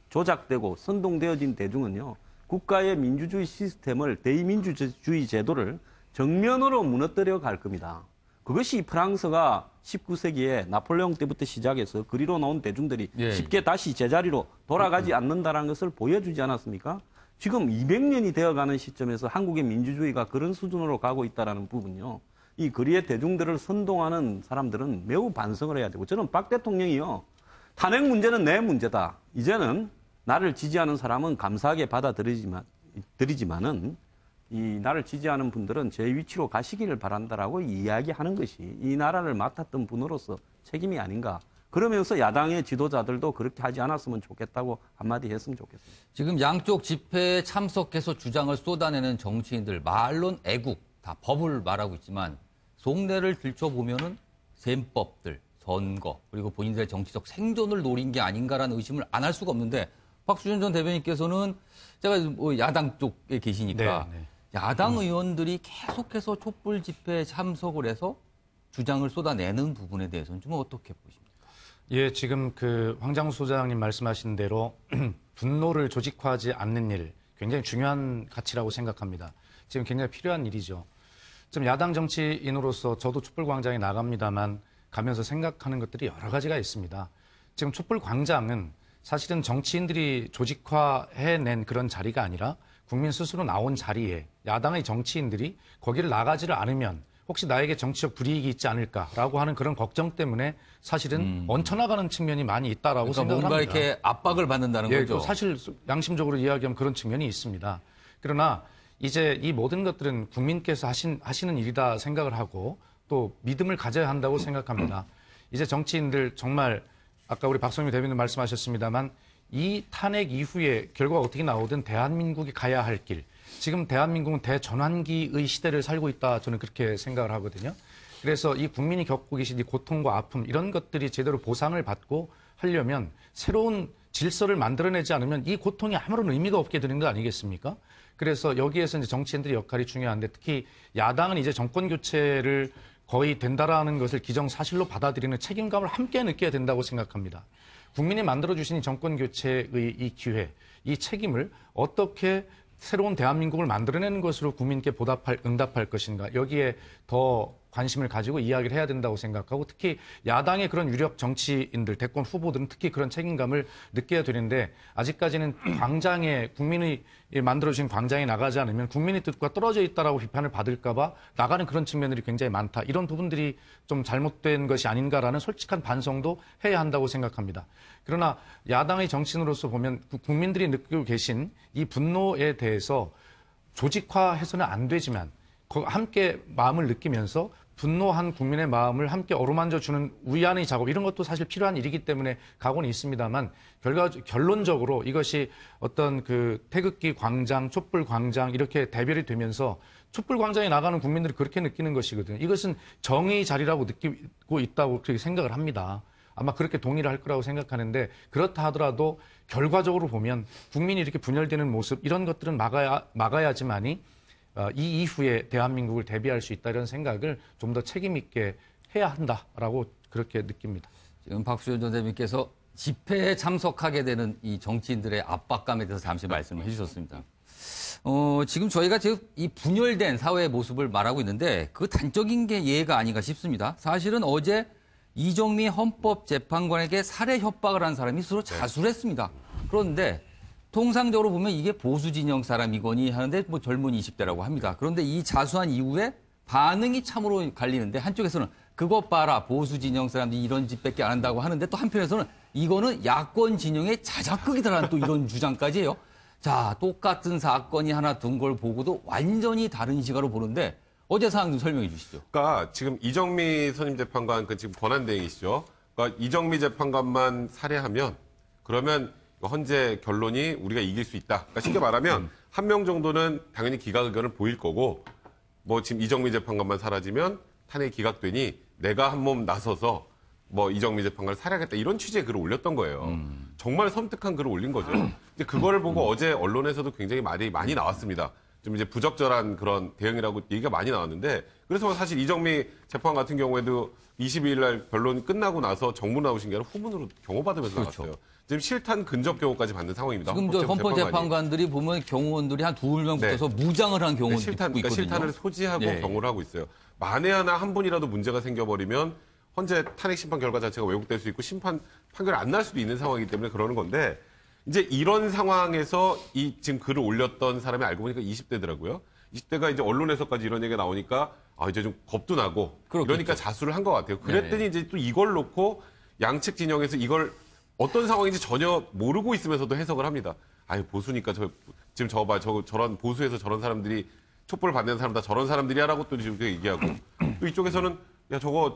조작되고 선동되어진 대중은요. 국가의 민주주의 시스템을 대의민주주의 제도를 정면으로 무너뜨려 갈 겁니다. 그것이 프랑스가 19세기에 나폴레옹 때부터 시작해서 그리로 나온 대중들이 쉽게 다시 제자리로 돌아가지 않는다는 것을 보여주지 않았습니까? 지금 200년이 되어가는 시점에서 한국의 민주주의가 그런 수준으로 가고 있다는 부분요. 이 거리의 대중들을 선동하는 사람들은 매우 반성을 해야 되고 저는 박 대통령이요. 탄핵 문제는 내 문제다. 이제는 나를 지지하는 사람은 감사하게 받아들이지만은 이 나를 지지하는 분들은 제 위치로 가시기를 바란다라고 이야기하는 것이 이 나라를 맡았던 분으로서 책임이 아닌가. 그러면서 야당의 지도자들도 그렇게 하지 않았으면 좋겠다고 한마디 했으면 좋겠습니다. 지금 양쪽 집회에 참석해서 주장을 쏟아내는 정치인들 말론 애국 다 법을 말하고 있지만 속내를 들춰보면은 셈법들, 선거 그리고 본인들의 정치적 생존을 노린 게 아닌가라는 의심을 안 할 수가 없는데 박수준 전 대변인께서는 제가 뭐 야당 쪽에 계시니까 야당 의원들이 계속해서 촛불 집회에 참석을 해서 주장을 쏟아내는 부분에 대해서는 좀 어떻게 보십니까? 예, 지금 황장수 소장님 말씀하신 대로 분노를 조직화하지 않는 일 굉장히 중요한 가치라고 생각합니다. 지금 굉장히 필요한 일이죠. 좀 야당 정치인으로서 저도 촛불광장에 나갑니다만 가면서 생각하는 것들이 여러 가지가 있습니다. 지금 촛불광장은 사실은 정치인들이 조직화해낸 그런 자리가 아니라 국민 스스로 나온 자리에 야당의 정치인들이 거기를 나가지를 않으면 혹시 나에게 정치적 불이익이 있지 않을까라고 하는 그런 걱정 때문에 사실은 얹혀나가는 측면이 많이 있다라고 그러니까 생각을 뭔가 합니다. 이렇게 압박을 받는다는 거죠. 사실 양심적으로 이야기하면 그런 측면이 있습니다. 그러나 이제 이 모든 것들은 국민께서 하시는 일이다 생각을 하고 또 믿음을 가져야 한다고 생각합니다. 이제 정치인들 정말 아까 우리 박성민 대변인 말씀하셨습니다만 이 탄핵 이후에 결과가 어떻게 나오든 대한민국이 가야 할 길. 지금 대한민국은 대전환기의 시대를 살고 있다 저는 그렇게 생각을 하거든요. 그래서 이 국민이 겪고 계신 이 고통과 아픔 이런 것들이 제대로 보상을 받고 하려면 새로운 질서를 만들어내지 않으면 이 고통이 아무런 의미가 없게 되는 거 아니겠습니까? 그래서 여기에서 이제 정치인들의 역할이 중요한데 특히 야당은 이제 정권 교체를 거의 된다라는 것을 기정사실로 받아들이는 책임감을 함께 느껴야 된다고 생각합니다. 국민이 만들어주신 정권 교체의 이 기회, 이 책임을 어떻게 새로운 대한민국을 만들어내는 것으로 국민께 응답할 것인가. 여기에 더 관심을 가지고 이야기를 해야 된다고 생각하고 특히 야당의 그런 유력 정치인들, 대권 후보들은 특히 그런 책임감을 느껴야 되는데 아직까지는 광장에 국민이 만들어주신 광장에 나가지 않으면 국민의 뜻과 떨어져 있다라고 비판을 받을까 봐 나가는 그런 측면들이 굉장히 많다. 이런 부분들이 좀 잘못된 것이 아닌가라는 솔직한 반성도 해야 한다고 생각합니다. 그러나 야당의 정치인으로서 보면 국민들이 느끼고 계신 이 분노에 대해서 조직화해서는 안 되지만 함께 마음을 느끼면서 분노한 국민의 마음을 함께 어루만져주는 위안의 작업 이런 것도 사실 필요한 일이기 때문에 각오는 있습니다만 결론적으로 이것이 어떤 그 태극기 광장, 촛불 광장 이렇게 대별이 되면서 촛불 광장에 나가는 국민들이 그렇게 느끼는 것이거든요. 이것은 정의의 자리라고 느끼고 있다고 그렇게 생각을 합니다. 아마 그렇게 동의를 할 거라고 생각하는데 그렇다 하더라도 결과적으로 보면 국민이 이렇게 분열되는 모습 이런 것들은 막아야지만이 이 이후에 대한민국을 대비할 수 있다 이런 생각을 좀 더 책임 있게 해야 한다라고 그렇게 느낍니다. 지금 박수현 전 대변인께서 집회에 참석하게 되는 이 정치인들의 압박감에 대해서 잠시 말씀을 해주셨습니다. 지금 저희가 지금 이 분열된 사회의 모습을 말하고 있는데 그 단적인 게 예가 아닌가 싶습니다. 사실은 어제 이정미 헌법재판관에게 살해 협박을 한 사람이 스스로 자수를 했습니다. 그런데 통상적으로 보면 이게 보수 진영 사람이거니 하는데 뭐 젊은 20대라고 합니다. 그런데 이 자수한 이후에 반응이 참으로 갈리는데 한쪽에서는 그것 봐라 보수 진영 사람들이 이런 짓밖에 안 한다고 하는데 또 한편에서는 이거는 야권 진영의 자작극이다라는 또 이런 주장까지 해요. 자, 똑같은 사건이 하나 둔 걸 보고도 완전히 다른 시각으로 보는데 어제 상황 좀 설명해 주시죠. 그러니까 지금 이정미 선임재판관 그 지금 권한대행이시죠. 그러니까 이정미 재판관만 살해하면 그러면 헌재 결론이 우리가 이길 수 있다. 그러니까 쉽게 말하면 한 명 정도는 당연히 기각 의견을 보일 거고 뭐 지금 이정미 재판관만 사라지면 탄핵이 기각되니 내가 한 몸 나서서 뭐 이정미 재판관을 살해하겠다 이런 취지의 글을 올렸던 거예요. 정말 섬뜩한 글을 올린 거죠. 이제 그거를 보고 어제 언론에서도 굉장히 말이 많이 나왔습니다. 좀 이제 부적절한 그런 대응이라고 얘기가 많이 나왔는데 그래서 사실 이정미 재판 같은 경우에도 22일 날 변론이 끝나고 나서 정문 나오신 게 아니라 후문으로 경호받으면서 나왔어요. 지금 실탄 근접 경호까지 받는 상황입니다. 지금 저 헌법재판관들이 보면 경호원들이 한 2명 붙어서 무장을 한 경호원들이 실탄, 있거든요. 실탄을 소지하고 경호를 하고 있어요. 만에 하나 한 분이라도 문제가 생겨버리면 헌재 탄핵 심판 결과 자체가 왜곡될 수 있고 심판 판결이 안 날 수도 있는 상황이기 때문에 그러는 건데 이제 이런 상황에서 이 지금 글을 올렸던 사람이 알고 보니까 20대더라고요. 20대가 이제 언론에서까지 이런 얘기가 나오니까 이제 좀 겁도 나고 그렇겠죠. 그러니까 자수를 한 것 같아요. 그랬더니 이제 또 이걸 놓고 양측 진영에서 이걸 어떤 상황인지 전혀 모르고 있으면서도 해석을 합니다. 아유 보수니까 지금 저런 보수에서 저런 사람들이 촛불을 받는 사람 다 저런 사람들이야라고 또 이렇게 얘기하고 또 이쪽에서는 야 저거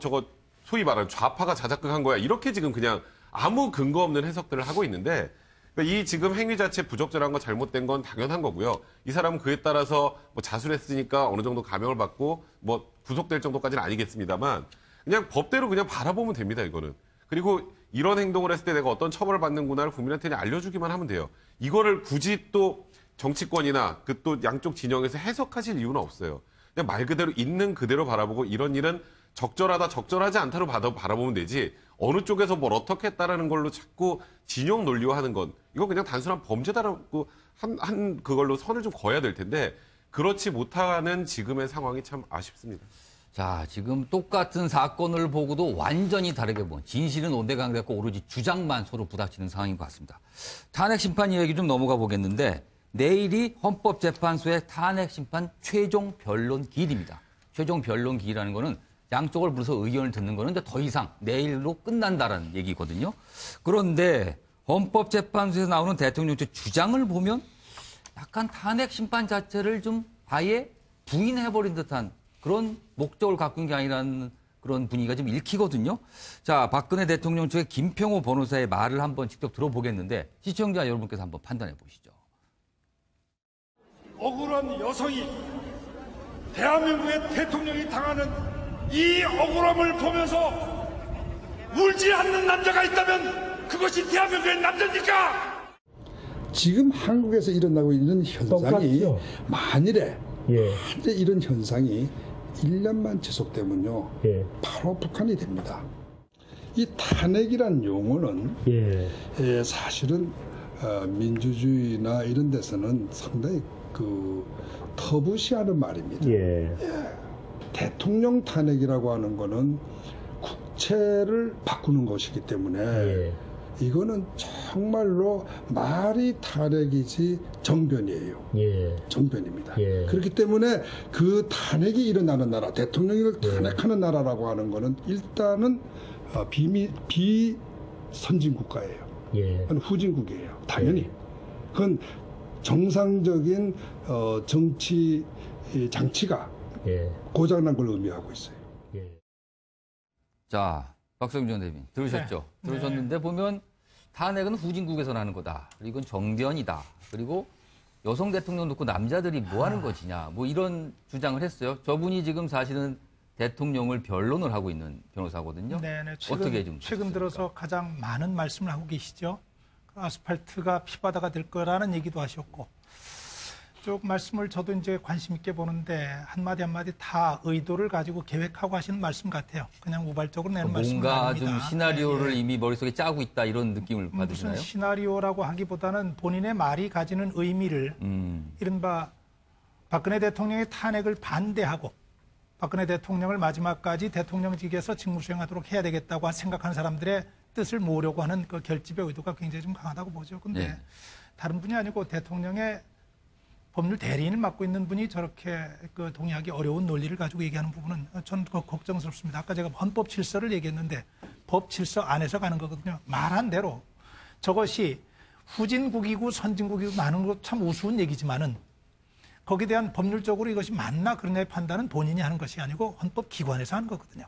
소위 말하는 좌파가 자작극한 거야 이렇게 지금 그냥 아무 근거 없는 해석들을 하고 있는데 그러니까 이 지금 행위 자체 부적절한 거 잘못된 건 당연한 거고요. 이 사람은 그에 따라서 뭐 자수를 했으니까 어느 정도 감형을 받고 뭐 구속될 정도까지는 아니겠습니다만 그냥 법대로 그냥 바라보면 됩니다 이거는. 그리고 이런 행동을 했을 때 내가 어떤 처벌을 받는구나를 국민한테 알려주기만 하면 돼요. 이거를 굳이 또 정치권이나 그 또 양쪽 진영에서 해석하실 이유는 없어요. 그냥 말 그대로 있는 그대로 바라보고 이런 일은 적절하다 적절하지 않다로 바라보면 되지 어느 쪽에서 뭘 어떻게 했다라는 걸로 자꾸 진영 논리화하는 건 이건 그냥 단순한 범죄다라고 한 그걸로 선을 좀 그어야 될 텐데 그렇지 못하는 지금의 상황이 참 아쉽습니다. 자, 지금 똑같은 사건을 보고도 완전히 다르게 본 진실은 온데간데고 오로지 주장만 서로 부닥치는 상황인 것 같습니다. 탄핵 심판 이야기 좀 넘어가 보겠는데 내일이 헌법재판소의 탄핵 심판 최종 변론 기일입니다. 최종 변론 기일이라는 거는 양쪽을 불러서 의견을 듣는 거는 이제 더 이상 내일로 끝난다라는 얘기거든요. 그런데 헌법재판소에서 나오는 대통령의 주장을 보면 약간 탄핵 심판 자체를 좀 아예 부인해버린 듯한 그런 목적을 갖고 있는 게 아니라는 그런 분위기가 좀 읽히거든요. 자, 박근혜 대통령 측의 김평호 변호사의 말을 한번 직접 들어보겠는데 시청자 여러분께서 한번 판단해 보시죠. 억울한 여성이 대한민국의 대통령이 당하는 이 억울함을 보면서 울지 않는 남자가 있다면 그것이 대한민국의 남자입니까? 지금 한국에서 일어나고 있는 현상이 만일에 현재 이런 현상이 1년만 지속되면요. 바로 북한이 됩니다. 이 탄핵이란 용어는 사실은 민주주의나 이런 데서는 상당히 터부시하는 말입니다. 대통령 탄핵이라고 하는 거는 국채를 바꾸는 것이기 때문에 이거는 정말로 말이 탄핵이지 정변이에요. 정변입니다. 그렇기 때문에 그 탄핵이 일어나는 나라, 대통령을 탄핵하는 나라라고 하는 거는 일단은 비선진 국가예요. 그건 후진국이에요. 당연히. 그건 정상적인 정치 장치가 고장난 걸 의미하고 있어요. 자, 박성준 전 대변인 들으셨죠? 네. 들으셨는데 보면 탄핵은 후진국에서 나는 거다. 그리고 이건 정변이다. 그리고 여성 대통령 놓고 남자들이 뭐 하는 것이냐. 뭐 이런 주장을 했어요. 저분이 지금 사실은 대통령을 변론을 하고 있는 변호사거든요. 네네. 어떻게 좀 최근 들어서 가장 많은 말씀을 하고 계시죠. 아스팔트가 피바다가 될 거라는 얘기도 하셨고, 쭉 말씀을 저도 이제 관심 있게 보는데 한마디 한마디 다 의도를 가지고 계획하고 하시는 말씀 같아요. 그냥 우발적으로 내는 말씀은 뭔가 아닙니다. 좀 시나리오를 이미 머릿속에 짜고 있다 이런 느낌을 받으시나요? 무슨 시나리오라고 하기보다는 본인의 말이 가지는 의미를 이른바 박근혜 대통령의 탄핵을 반대하고 박근혜 대통령을 마지막까지 대통령직에서 직무 수행하도록 해야 되겠다고 생각하는 사람들의 뜻을 모으려고 하는 그 결집의 의도가 굉장히 좀 강하다고 보죠. 근데 다른 분이 아니고 대통령의 법률 대리인을 맡고 있는 분이 저렇게 동의하기 어려운 논리를 가지고 얘기하는 부분은 저는 걱정스럽습니다. 아까 제가 헌법 질서를 얘기했는데 법 질서 안에서 가는 거거든요. 말한 대로 저것이 후진국이고 선진국이고 많은 것 참 우스운 얘기지만은 거기에 대한 법률적으로 이것이 맞나 그러냐의 판단은 본인이 하는 것이 아니고 헌법기관에서 하는 거거든요.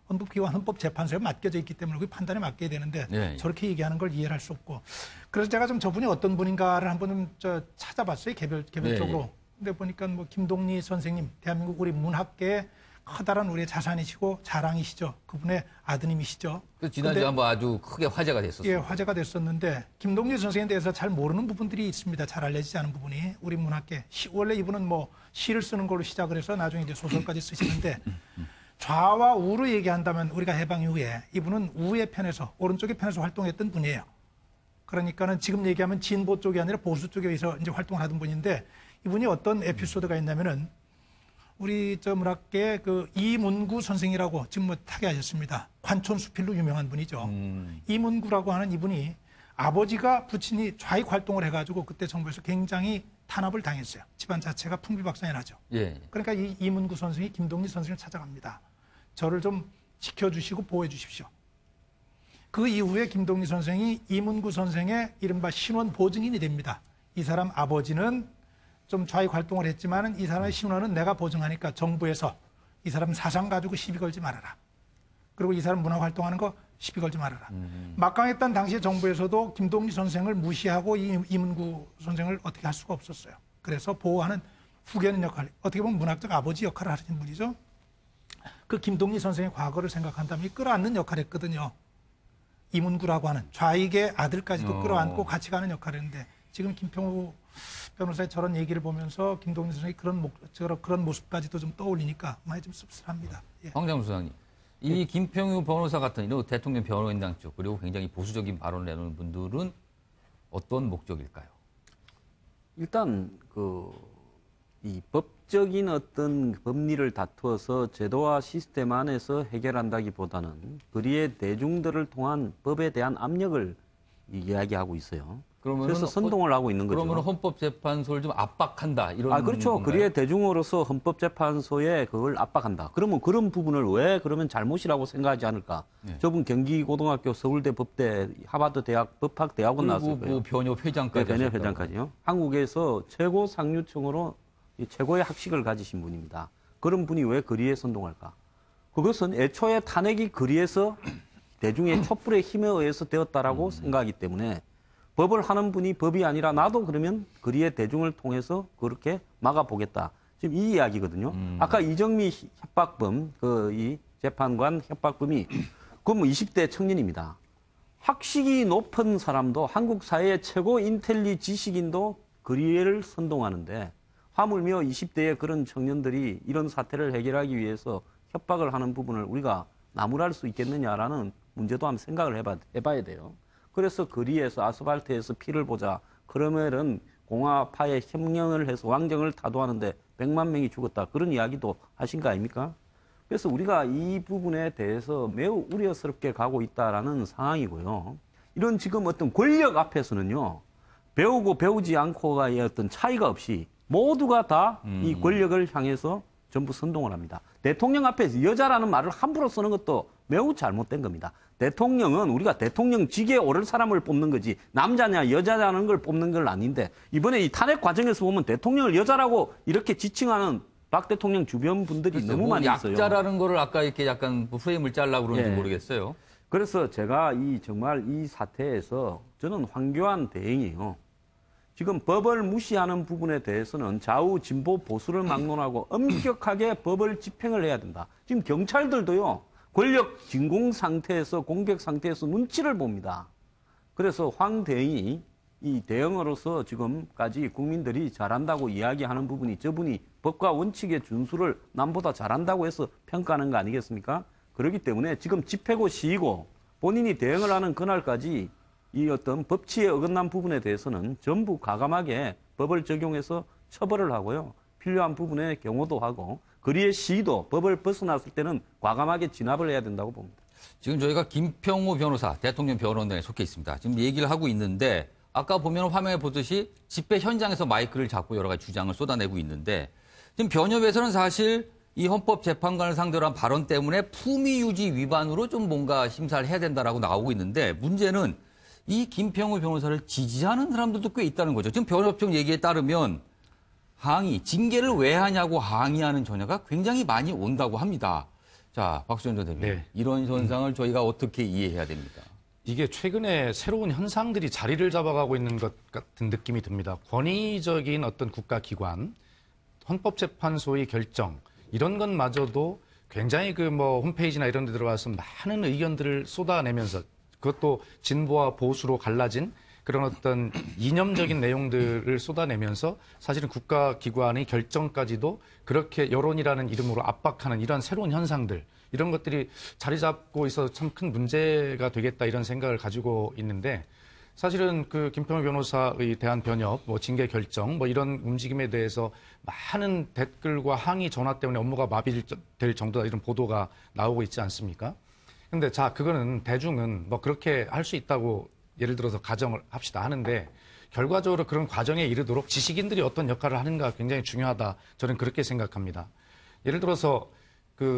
헌법기관, 헌법재판소에 맡겨져 있기 때문에 그 판단에 맡겨야 되는데 저렇게 얘기하는 걸 이해를 할 수 없고. 그래서 제가 좀 저분이 어떤 분인가를 한번 좀 찾아봤어요. 개별적으로. 근데 보니까 뭐 김동리 선생님, 대한민국 우리 문학계의 커다란 우리의 자산이시고 자랑이시죠. 그분의 아드님이시죠. 지난주에 한번 아주 크게 화제가 됐었어요. 예, 화제가 됐었는데 김동리 선생에 대해서 잘 모르는 부분들이 있습니다. 잘 알려지지 않은 부분이 우리 문학계. 원래 이분은 뭐 시를 쓰는 걸로 시작을 해서 나중에 이제 소설까지 쓰시는데 좌와 우로 얘기한다면 우리가 해방 이후에 이분은 우의 편에서 오른쪽의 편에서 활동했던 분이에요. 그러니까는 지금 얘기하면 진보 쪽이 아니라 보수 쪽에서 이제 활동을 하던 분인데 이분이 어떤 에피소드가 있냐면은 우리 저 문학계 그 이문구 선생이라고 지금 뭐 타계하셨습니다. 관촌수필로 유명한 분이죠. 이문구라고 하는 이분이 아버지가 부친이 좌익 활동을 해가지고 그때 정부에서 굉장히 탄압을 당했어요. 집안 자체가 풍비박산이 나죠. 그러니까 이 이문구 선생이 김동리 선생을 찾아갑니다. 저를 좀 지켜주시고 보호해 주십시오. 그 이후에 김동리 선생이 이문구 선생의 이른바 신원 보증인이 됩니다. 이 사람 아버지는 좀 좌익 활동을 했지만 이 사람의 신원은 내가 보증하니까 정부에서 이 사람 사상 가지고 시비 걸지 말아라. 그리고 이 사람 문화 활동하는 거 시비 걸지 말아라. 막강했던 당시에 정부에서도 김동리 선생을 무시하고 이문구 선생을 어떻게 할 수가 없었어요. 그래서 보호하는 후계는 역할, 어떻게 보면 문학적 아버지 역할을 하시는 분이죠. 그 김동리 선생의 과거를 생각한다면 끌어안는 역할을 했거든요. 이문구라고 하는 좌익의 아들까지도 끌어안고 같이 가는 역할을 했는데 지금 김평우 변호사의 저런 얘기를 보면서 김동리 선생이 그런 모습까지도 좀 떠올리니까 많이 좀 씁쓸합니다. 황장수 소장님, 이 김평우 변호사 같은 이런 대통령 변호인당 쪽 그리고 굉장히 보수적인 발언을 내놓는 분들은 어떤 목적일까요? 일단 이 법적인 어떤 법리를 다투어서 제도와 시스템 안에서 해결한다기보다는 거리의 대중들을 통한 법에 대한 압력을 이야기하고 있어요. 그래서 선동을 하고 있는 거죠. 그러면 헌법재판소를 좀 압박한다 이런 그렇죠. 건가요? 거리의 대중으로서 헌법재판소에 그걸 압박한다. 그러면 그런 부분을 왜 그러면 잘못이라고 생각하지 않을까? 저분 경기고등학교, 서울대 법대, 하버드 대학 법학대학원 나왔을 거예요. 뭐 변협회장까지. 네, 변협회장까지요. 한국에서 최고 상류층으로 최고의 학식을 가지신 분입니다. 그런 분이 왜 거리에 선동할까? 그것은 애초에 탄핵이 거리에서 대중의 촛불의 힘에 의해서 되었다라고 생각하기 때문에 법을 하는 분이 법이 아니라 나도 그러면 거리의 대중을 통해서 그렇게 막아보겠다. 지금 이 이야기거든요. 아까 이정미 협박범, 이 재판관 협박범이 그건 뭐 20대 청년입니다. 학식이 높은 사람도 한국 사회의 최고 인텔리 지식인도 거리를 선동하는데 하물며 20대의 그런 청년들이 이런 사태를 해결하기 위해서 협박을 하는 부분을 우리가 나무랄 수 있겠느냐라는 문제도 한번 생각을 해봐야 돼요. 그래서 거리에서 아스팔트에서 피를 보자. 그러면은 공화파에 협력을 해서 왕정을 타도하는데 100만 명이 죽었다. 그런 이야기도 하신 거 아닙니까? 그래서 우리가 이 부분에 대해서 매우 우려스럽게 가고 있다라는 상황이고요. 이런 지금 어떤 권력 앞에서는요. 배우고 배우지 않고가의 어떤 차이가 없이 모두가 다 이 권력을 향해서 전부 선동을 합니다. 대통령 앞에서 여자라는 말을 함부로 쓰는 것도 매우 잘못된 겁니다. 대통령은 우리가 대통령직에 오를 사람을 뽑는 거지 남자냐 여자냐는 걸 뽑는 건 아닌데 이번에 이 탄핵 과정에서 보면 대통령을 여자라고 이렇게 지칭하는 박 대통령 주변 분들이 너무 많이 있어요. 약자라는 거를 아까 이렇게 약간 프레임을 짜려고 그런지 예. 모르겠어요. 그래서 제가 정말 이 사태에서 저는 황교안 대행이요. 지금 법을 무시하는 부분에 대해서는 좌우 진보 보수를 막론하고 엄격하게 법을 집행을 해야 된다. 지금 경찰들도요. 권력 진공 상태에서 공백 상태에서 눈치를 봅니다. 그래서 황 대행이 이 대응으로서 지금까지 국민들이 잘한다고 이야기하는 부분이 저분이 법과 원칙의 준수를 남보다 잘한다고 해서 평가하는 거 아니겠습니까? 그렇기 때문에 지금 집회고 시위고 본인이 대응을 하는 그날까지 이 어떤 법치에 어긋난 부분에 대해서는 전부 과감하게 법을 적용해서 처벌을 하고요. 필요한 부분에 경호도 하고 거리의 시위도 법을 벗어났을 때는 과감하게 진압을 해야 된다고 봅니다. 지금 저희가 김평호 변호사, 대통령 변호원단에 속해 있습니다. 지금 얘기를 하고 있는데 아까 보면 화면에 보듯이 집회 현장에서 마이크를 잡고 여러 가지 주장을 쏟아내고 있는데 지금 변협에서는 사실 이 헌법재판관을 상대로 한 발언 때문에 품위 유지 위반으로 좀 뭔가 심사를 해야 된다라고 나오고 있는데 문제는 이 김평호 변호사를 지지하는 사람들도 꽤 있다는 거죠. 지금 변협청 얘기에 따르면 항의, 징계를 왜 하냐고 항의하는 전화가 굉장히 많이 온다고 합니다. 자, 박수현 전 대표님. 네. 이런 현상을 저희가 어떻게 이해해야 됩니까? 이게 최근에 새로운 현상들이 자리를 잡아가고 있는 것 같은 느낌이 듭니다. 권위적인 어떤 국가기관, 헌법재판소의 결정, 이런 것마저도 굉장히 홈페이지나 이런 데 들어가서 많은 의견들을 쏟아내면서 그것도 진보와 보수로 갈라진 그런 어떤 이념적인 내용들을 쏟아내면서 사실은 국가기관의 결정까지도 그렇게 여론이라는 이름으로 압박하는 이런 새로운 현상들, 이런 것들이 자리 잡고 있어서 참 큰 문제가 되겠다 이런 생각을 가지고 있는데 사실은 그 김평호 변호사의 대한 변협, 징계 결정, 이런 움직임에 대해서 많은 댓글과 항의 전화 때문에 업무가 마비될 정도다 이런 보도가 나오고 있지 않습니까? 근데 그거는 대중은 그렇게 할 수 있다고 예를 들어서 가정을 합시다 하는데 결과적으로 그런 과정에 이르도록 지식인들이 어떤 역할을 하는가 굉장히 중요하다. 저는 그렇게 생각합니다. 예를 들어서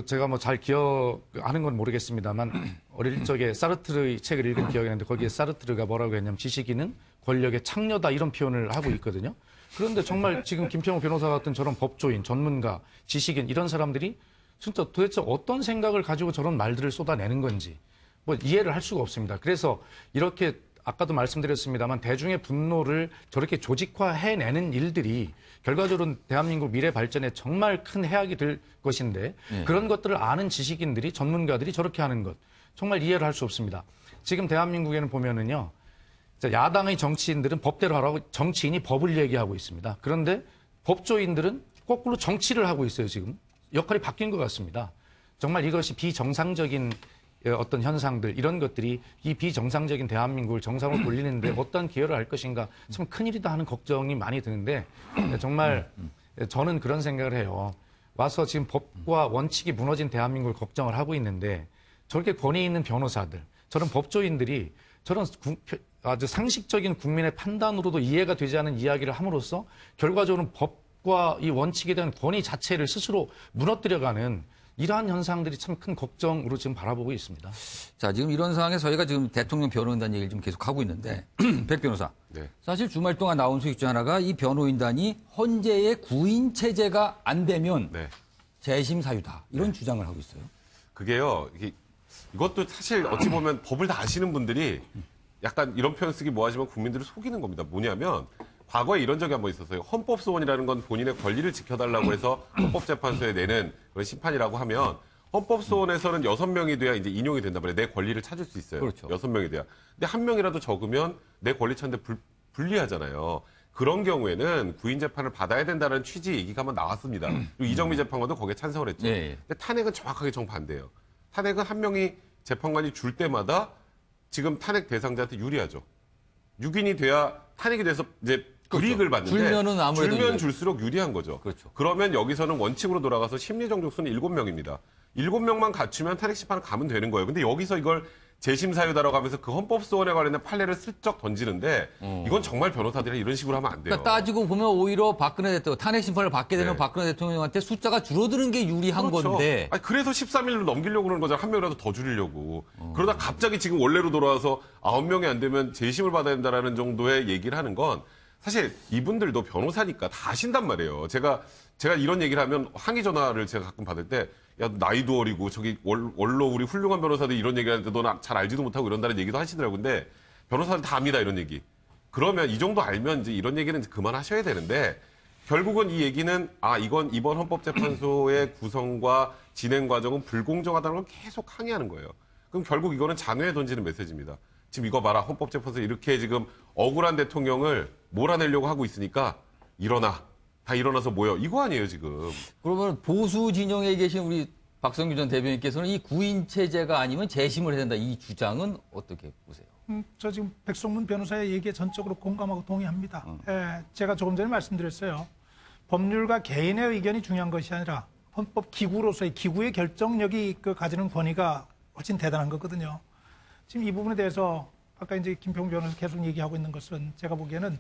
제가 잘 기억하는 건 모르겠습니다만 어릴 적에 사르트르의 책을 읽은 기억이 나는데 거기에 사르트르가 뭐라고 했냐면 지식인은 권력의 창녀다 이런 표현을 하고 있거든요. 그런데 정말 지금 김평호 변호사 같은 저런 법조인, 전문가, 지식인 이런 사람들이 진짜 도대체 어떤 생각을 가지고 저런 말들을 쏟아내는 건지 이해를 할 수가 없습니다. 그래서 이렇게 아까도 말씀드렸습니다만 대중의 분노를 저렇게 조직화해내는 일들이 결과적으로는 대한민국 미래 발전에 정말 큰 해악이 될 것인데 그런 것들을 아는 지식인들이 전문가들이 저렇게 하는 것 정말 이해를 할 수 없습니다. 지금 대한민국에는 보면은요. 야당의 정치인들은 법대로 하라고 정치인이 법을 얘기하고 있습니다. 그런데 법조인들은 거꾸로 정치를 하고 있어요. 지금 역할이 바뀐 것 같습니다. 정말 이것이 비정상적인 어떤 현상들 이런 것들이 이 비정상적인 대한민국을 정상으로 돌리는데 어떤 기여를 할 것인가 참 큰일이다 하는 걱정이 많이 드는데 정말 저는 그런 생각을 해요. 와서 지금 법과 원칙이 무너진 대한민국을 걱정을 하고 있는데 저렇게 권위 있는 변호사들 저런 법조인들이 저런 아주 상식적인 국민의 판단으로도 이해가 되지 않은 이야기를 함으로써 결과적으로 법과 이 원칙에 대한 권위 자체를 스스로 무너뜨려가는 이러한 현상들이 참 큰 걱정으로 지금 바라보고 있습니다. 자, 지금 이런 상황에서 저희가 지금 대통령 변호인단 얘기를 좀 계속 하고 있는데 백 변호사. 네. 사실 주말 동안 나온 소식 중 하나가 이 변호인단이 헌재의 구인 체제가 안 되면 재심 사유다. 이런 주장을 하고 있어요. 그게요. 이것도 사실 어찌 보면 법을 다 아시는 분들이 약간 이런 표현 쓰기 뭐하지만 국민들을 속이는 겁니다. 뭐냐면 과거에 이런 적이 한번 있었어요. 헌법소원이라는 건 본인의 권리를 지켜달라고 해서 헌법재판소에 내는 그런 심판이라고 하면 헌법소원에서는 6명이 돼야 이제 인용이 된단 말이에요. 내 권리를 찾을 수 있어요. 그렇죠. 6명이 돼야. 근데 1명이라도 적으면 내 권리 찾는데 불리하잖아요. 그런 경우에는 구인 재판을 받아야 된다는 취지 얘기가 한번 나왔습니다. 그리고 이정미 재판관도 거기에 찬성을 했죠. 예. 근데 탄핵은 정확하게 정반대예요. 탄핵은 1명이 재판관이 줄 때마다 지금 탄핵 대상자한테 유리하죠. 6인이 돼야 탄핵이 돼서 이제 불이익을 받는데 줄면은 아무래도 줄면 이제- 줄수록 유리한 거죠. 그렇죠. 그러면 여기서는 원칙으로 돌아가서 심리정족수는 7명입니다. 7명만 갖추면 탄핵 심판을 가면 되는 거예요. 근데 여기서 이걸 재심 사유다라고 하면서 그 헌법소원에 관련된 판례를 슬쩍 던지는데 이건 정말 변호사들이 이런 식으로 하면 안 돼요. 그러니까 따지고 보면 오히려 박근혜 대통령 탄핵 심판을 받게 되면 네. 박근혜 대통령한테 숫자가 줄어드는 게 유리한 그렇죠. 건데 아니, 그래서 13일로 넘기려고 그러는 거잖아요. 1명이라도 더 줄이려고. 그러다 갑자기 지금 원래로 돌아와서 9명이 안 되면 재심을 받아야 된다라는 정도의 얘기를 하는 건 사실 이분들도 변호사니까 다 아신단 말이에요. 제가 이런 얘기를 하면 항의 전화를 제가 가끔 받을 때 야, 나이도 어리고 저기 원로 우리 훌륭한 변호사들이 이런 얘기를 하는데 너는 잘 알지도 못하고 이런다는 얘기도 하시더라고요. 근데 변호사들 다 압니다. 이런 얘기. 그러면 이 정도 알면 이제 이런 얘기는 그만하셔야 되는데 결국은 이 얘기는 이건 이번 헌법재판소의 구성과 진행 과정은 불공정하다는 걸 계속 항의하는 거예요. 그럼 결국 이거는 장외에 던지는 메시지입니다. 지금 이거 봐라. 헌법재판소 이렇게 지금 억울한 대통령을 몰아내려고 하고 있으니까 일어나. 다 일어나서 모여. 이거 아니에요, 지금. 그러면 보수 진영에 계신 우리 박성규 전 대변인께서는 이 구인 체제가 아니면 재심을 해야 된다. 이 주장은 어떻게 보세요? 저 지금 백성문 변호사의 얘기에 전적으로 공감하고 동의합니다. 제가 조금 전에 말씀드렸어요. 법률가 개인의 의견이 중요한 것이 아니라 헌법 기구로서의 기구의 결정력이 가지는 권위가 훨씬 대단한 거거든요. 지금 이 부분에 대해서 아까 이제 김평 변호사 계속 얘기하고 있는 것은 제가 보기에는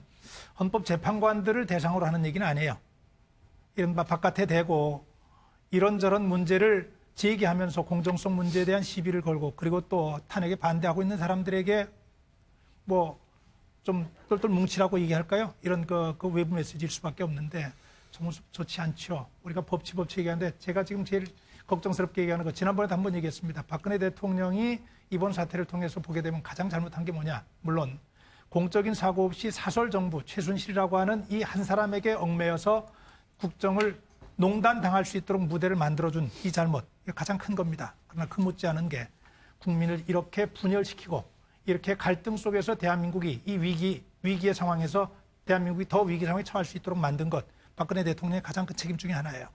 헌법 재판관들을 대상으로 하는 얘기는 아니에요. 이른바 바깥에 대고 이런저런 문제를 제기하면서 공정성 문제에 대한 시비를 걸고 그리고 또 탄핵에 반대하고 있는 사람들에게 뭐 좀 똘똘 뭉치라고 얘기할까요? 이런 그 외부 메시지일 수밖에 없는데 정말 좋지 않죠. 우리가 법치 얘기하는데 제가 지금 제일 걱정스럽게 얘기하는 거 지난번에도 한번 얘기했습니다. 박근혜 대통령이 이번 사태를 통해서 보게 되면 가장 잘못한 게 뭐냐. 물론 공적인 사고 없이 사설정부 최순실이라고 하는 이 한 사람에게 얽매여서 국정을 농단당할 수 있도록 무대를 만들어준 이 잘못, 이게 가장 큰 겁니다. 그러나 그 못지않은 게 국민을 이렇게 분열시키고 이렇게 갈등 속에서 대한민국이 이 위기의 상황에서 대한민국이 더 위기 상황에 처할 수 있도록 만든 것, 박근혜 대통령의 가장 큰 책임 중에 하나예요.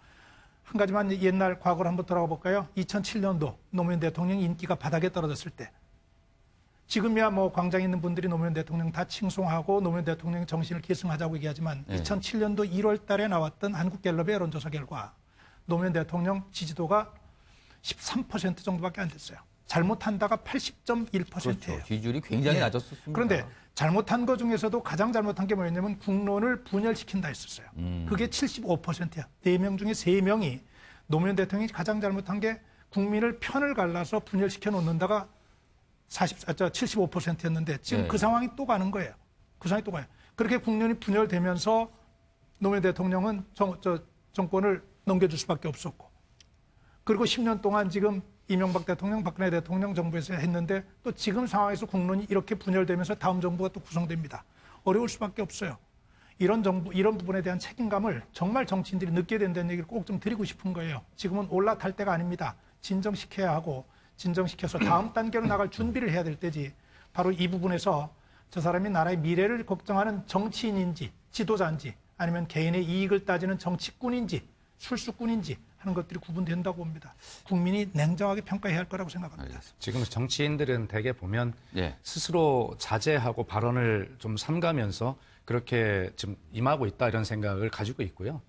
한 가지만 옛날 과거로 한번 돌아가 볼까요? 2007년도 노무현 대통령 인기가 바닥에 떨어졌을 때 지금이야 뭐 광장에 있는 분들이 노무현 대통령 다 칭송하고 노무현 대통령 정신을 계승하자고 얘기하지만 2007년도 1월 달에 나왔던 한국갤럽의 여론조사 결과 노무현 대통령 지지도가 13% 정도밖에 안 됐어요. 잘못한다가 80.1%예요. 그렇죠. 지지율이 굉장히 낮았었습니다. 그런데 잘못한 것 중에서도 가장 잘못한 게 뭐였냐면 국론을 분열시킨다 했었어요. 그게 75%야. 4명 중에 3명이 노무현 대통령이 가장 잘못한 게 국민을 편을 갈라서 분열시켜 놓는다가 75%였는데 지금 네. 그 상황이 또 가는 거예요. 그 상황이 또 가요. 그렇게 국론이 분열되면서 노무현 대통령은 정권을 넘겨줄 수밖에 없었고 그리고 10년 동안 지금 이명박 대통령, 박근혜 대통령 정부에서 했는데 또 지금 상황에서 국론이 이렇게 분열되면서 다음 정부가 또 구성됩니다. 어려울 수밖에 없어요. 이런 부분에 대한 책임감을 정말 정치인들이 느껴야 된다는 얘기를 꼭 좀 드리고 싶은 거예요. 지금은 올라탈 때가 아닙니다. 진정시켜야 하고 진정시켜서 다음 단계로 나갈 준비를 해야 될 때지. 바로 이 부분에서 저 사람이 나라의 미래를 걱정하는 정치인인지 지도자인지 아니면 개인의 이익을 따지는 정치꾼인지 술수꾼인지 하는 것들이 구분된다고 봅니다. 국민이 냉정하게 평가해야 할 거라고 생각합니다. 지금 정치인들은 대개 보면 예. 스스로 자제하고 발언을 좀 삼가면서 그렇게 지금 임하고 있다 이런 생각을 가지고 있고요.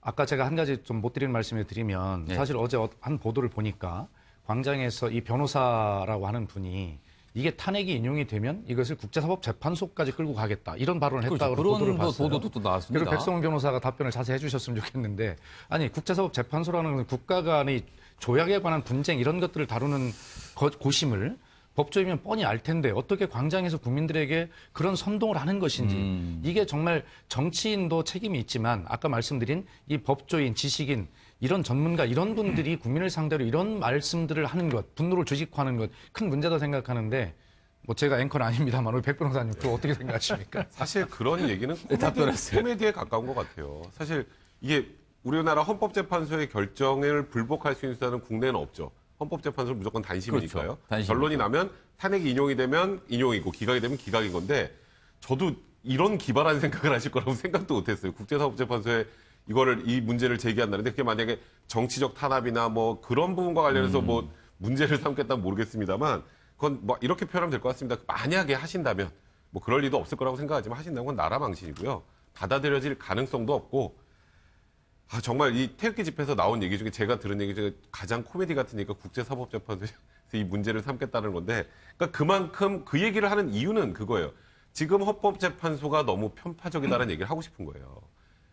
아까 제가 한 가지 좀 못 드리는 말씀을 드리면 예. 사실 어제 한 보도를 보니까 광장에서 이 변호사라고 하는 분이 이게 탄핵이 인용이 되면 이것을 국제사법재판소까지 끌고 가겠다 이런 발언을 했다고 그렇죠. 보도를 그런 봤어요. 보도도 또 나왔습니다. 그리고 백성훈 변호사가 답변을 자세히 해주셨으면 좋겠는데 아니 국제사법재판소라는 것은 국가 간의 조약에 관한 분쟁 이런 것들을 다루는 고심을 법조이면 뻔히 알 텐데 어떻게 광장에서 국민들에게 그런 선동을 하는 것인지 이게 정말 정치인도 책임이 있지만 아까 말씀드린 이 법조인, 지식인 이런 전문가 이런 분들이 국민을 상대로 이런 말씀들을 하는 것, 분노를 조직화하는 것 큰 문제다 생각하는데 뭐 제가 앵커는 아닙니다만 우리 백 변호사님 그거 어떻게 생각하십니까? 사실 그런 얘기는 답변했어요. 코미디에 가까운 것 같아요. 사실 이게 우리나라 헌법재판소의 결정을 불복할 수 있는 수단은 국내에는 없죠. 헌법재판소는 무조건 단심이니까요. 그렇죠. 단심이죠. 결론이 나면 탄핵이 인용이 되면 인용이고 기각이 되면 기각인 건데 저도 이런 기발한 생각을 하실 거라고 생각도 못했어요. 국제사법재판소에 이 문제를 제기한다는데 그게 만약에 정치적 탄압이나 뭐 그런 부분과 관련해서 뭐 문제를 삼겠다면 모르겠습니다만 그건 뭐 이렇게 표현하면 될 것 같습니다. 만약에 하신다면 뭐 그럴 리도 없을 거라고 생각하지만 하신다면 그건 나라 망신이고요. 받아들여질 가능성도 없고 정말 이 태극기 집회에서 나온 얘기 중에 제가 들은 얘기 중에 가장 코미디 같은 얘기가 국제사법재판소에서 이 문제를 삼겠다는 건데 그러니까 그만큼 그 얘기를 하는 이유는 그거예요. 지금 헌법재판소가 너무 편파적이다라는 얘기를 하고 싶은 거예요.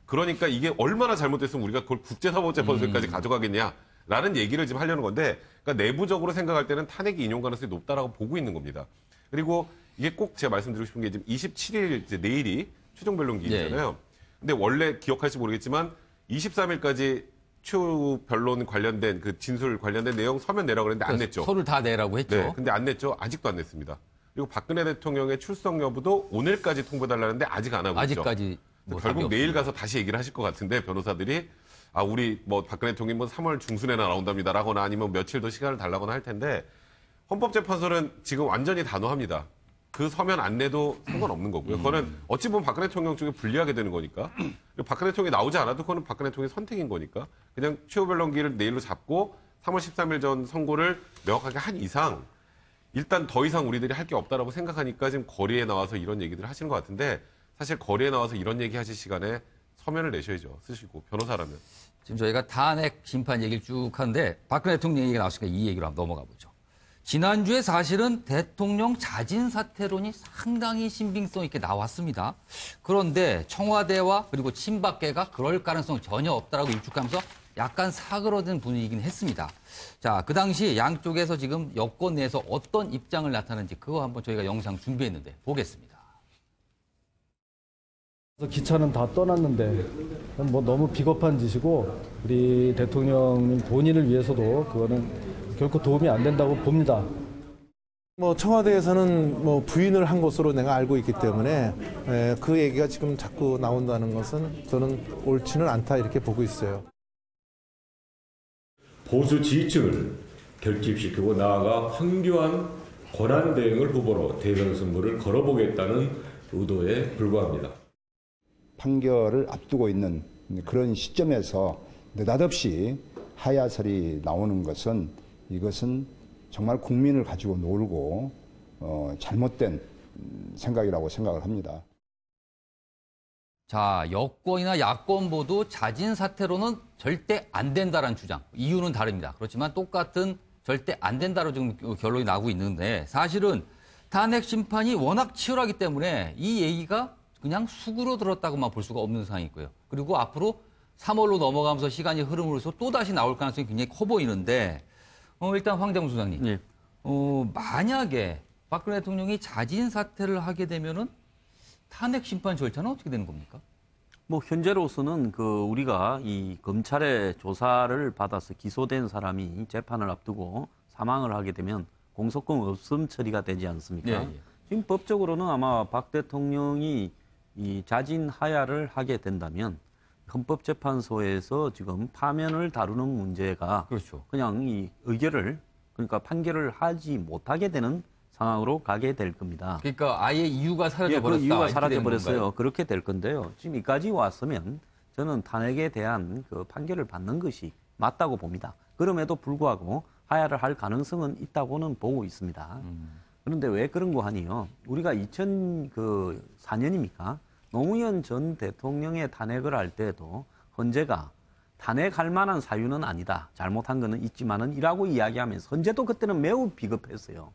그러니까 이게 얼마나 잘못됐으면 우리가 그걸 국제사법재판소까지 가져가겠냐라는 얘기를 지금 하려는 건데 그러니까 내부적으로 생각할 때는 탄핵이 인용 가능성이 높다라고 보고 있는 겁니다. 그리고 이게 꼭 제가 말씀드리고 싶은 게 지금 27일 이제 내일이 최종 변론 기일이잖아요. 근데 원래 기억할지 모르겠지만 23일까지 추후 변론 관련된 그 진술 관련된 내용 서면 내라고 그랬는데 안 냈죠. 서를 다 내라고 했죠. 네, 근데 안 냈죠. 아직도 안 냈습니다. 그리고 박근혜 대통령의 출석 여부도 오늘까지 통보해달라는데 아직 안 하고 있죠. 아직까지 결국 내일 가서 다시 얘기를 하실 것 같은데 변호사들이 우리 뭐 박근혜 대통령이 뭐 3월 중순에나 나온답니다라거나 아니면 며칠 더 시간을 달라거나 할 텐데 헌법재판소는 지금 완전히 단호합니다. 그 서면 안 내도 상관없는 거고요. 그거는 어찌 보면 박근혜 대통령 쪽에 불리하게 되는 거니까. 그리고 박근혜 대통령이 나오지 않아도 그거는 박근혜 대통령의 선택인 거니까. 그냥 최후 변론기를 내일로 잡고 3월 13일 전 선고를 명확하게 한 이상 일단 더 이상 우리들이 할 게 없다라고 생각하니까 지금 거리에 나와서 이런 얘기들을 하시는 것 같은데 사실 거리에 나와서 이런 얘기 하실 시간에 서면을 내셔야죠. 쓰시고 변호사라면. 지금 저희가 탄핵 심판 얘기를 쭉 하는데 박근혜 대통령 얘기가 나왔으니까 이 얘기로 한번 넘어가 보죠. 지난주에 사실은 대통령 자진 사퇴론이 상당히 신빙성 있게 나왔습니다. 그런데 청와대와 그리고 친박계가 그럴 가능성 전혀 없다라고 일축하면서 약간 사그러든 분위기긴 했습니다. 자, 그 당시 양쪽에서 지금 여권 내에서 어떤 입장을 나타내는지 그거 한번 저희가 영상 준비했는데 보겠습니다. 기차는 다 떠났는데 뭐 너무 비겁한 짓이고 우리 대통령님 본인을 위해서도 그거는 결코 도움이 안 된다고 봅니다. 뭐 청와대에서는 뭐 부인을 한 것으로 내가 알고 있기 때문에 그 얘기가 지금 자꾸 나온다는 것은 저는 옳지는 않다 이렇게 보고 있어요. 보수 지지층을 결집시키고 나아가 황교안 권한 대행을 후보로 대선 승부를 걸어보겠다는 의도에 불과합니다. 판결을 앞두고 있는 그런 시점에서 느닷없이 하야설이 나오는 것은 이것은 정말 국민을 가지고 놀고 잘못된 생각이라고 생각을 합니다. 자, 여권이나 야권 모두 자진 사퇴로는 절대 안 된다라는 주장. 이유는 다릅니다. 그렇지만 똑같은 절대 안 된다로 지금 결론이 나고 있는데 사실은 탄핵 심판이 워낙 치열하기 때문에 이 얘기가 그냥 수구로 들었다고만 볼 수가 없는 상황이고요. 그리고 앞으로 3월로 넘어가면서 시간이 흐름으로써 또다시 나올 가능성이 굉장히 커 보이는데 일단 황정수 소장님. 네. 만약에 박근혜 대통령이 자진 사퇴를 하게 되면은 탄핵 심판 절차는 어떻게 되는 겁니까? 뭐 현재로서는 우리가 이 검찰의 조사를 받아서 기소된 사람이 재판을 앞두고 사망을 하게 되면 공소권 없음 처리가 되지 않습니까? 예. 지금 법적으로는 아마 박 대통령이 이 자진 하야를 하게 된다면 헌법재판소에서 지금 파면을 다루는 문제가 그렇죠. 그냥 이 의결을 그러니까 판결을 하지 못하게 되는 상황으로 가게 될 겁니다. 그러니까 아예 이유가 사라져 그 버렸다. 이유가 사라져 버렸어요. 그렇게 될 건데요. 지금 여기까지 왔으면 저는 탄핵에 대한 그 판결을 받는 것이 맞다고 봅니다. 그럼에도 불구하고 하야를 할 가능성은 있다고는 보고 있습니다. 그런데 왜 그런 거 하니요? 우리가 2004년입니까? 노무현 전 대통령의 탄핵을 할 때도 헌재가 탄핵할 만한 사유는 아니다. 잘못한 거는 있지만은 이라고 이야기하면서 헌재도 그때는 매우 비겁했어요.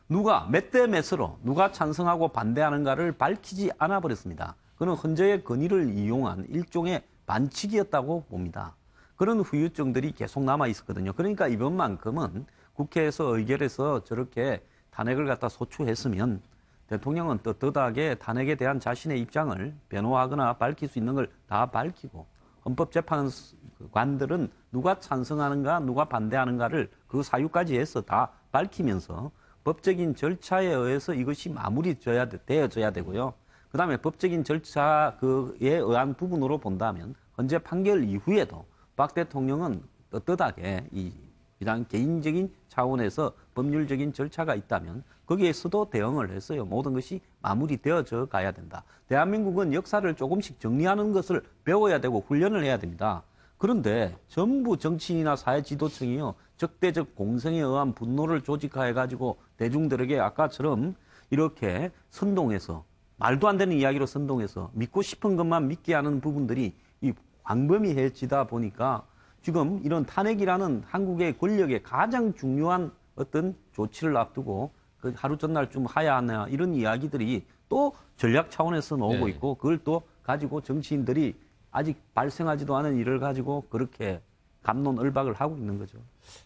누가 몇 대 몇으로 누가 찬성하고 반대하는가를 밝히지 않아 버렸습니다. 그는 헌재의 권위를 이용한 일종의 반칙이었다고 봅니다. 그런 후유증들이 계속 남아 있었거든요. 그러니까 이번만큼은 국회에서 의결해서 저렇게 탄핵을 갖다 소추했으면 대통령은 떳떳하게 탄핵에 대한 자신의 입장을 변호하거나 밝힐 수 있는 걸 다 밝히고 헌법재판관들은 누가 찬성하는가 누가 반대하는가를 그 사유까지 해서 다 밝히면서 법적인 절차에 의해서 이것이 마무리되어져야 되고요. 그다음에 법적인 절차에 의한 부분으로 본다면 헌재 판결 이후에도 박 대통령은 떳떳하게 이 그냥 개인적인 차원에서 법률적인 절차가 있다면 거기에서도 대응을 했어요. 모든 것이 마무리되어져 가야 된다. 대한민국은 역사를 조금씩 정리하는 것을 배워야 되고 훈련을 해야 됩니다. 그런데 전부 정치인이나 사회 지도층이요. 적대적 공성에 의한 분노를 조직화해가지고 대중들에게 아까처럼 이렇게 선동해서 말도 안 되는 이야기로 선동해서 믿고 싶은 것만 믿게 하는 부분들이 이 광범위해지다 보니까 지금 이런 탄핵이라는 한국의 권력의 가장 중요한 어떤 조치를 앞두고 그 하루 전날 좀 하야하냐 이런 이야기들이 또 전략 차원에서 나오고 있고 그걸 또 가지고 정치인들이 아직 발생하지도 않은 일을 가지고 그렇게 갑론을박을 하고 있는 거죠.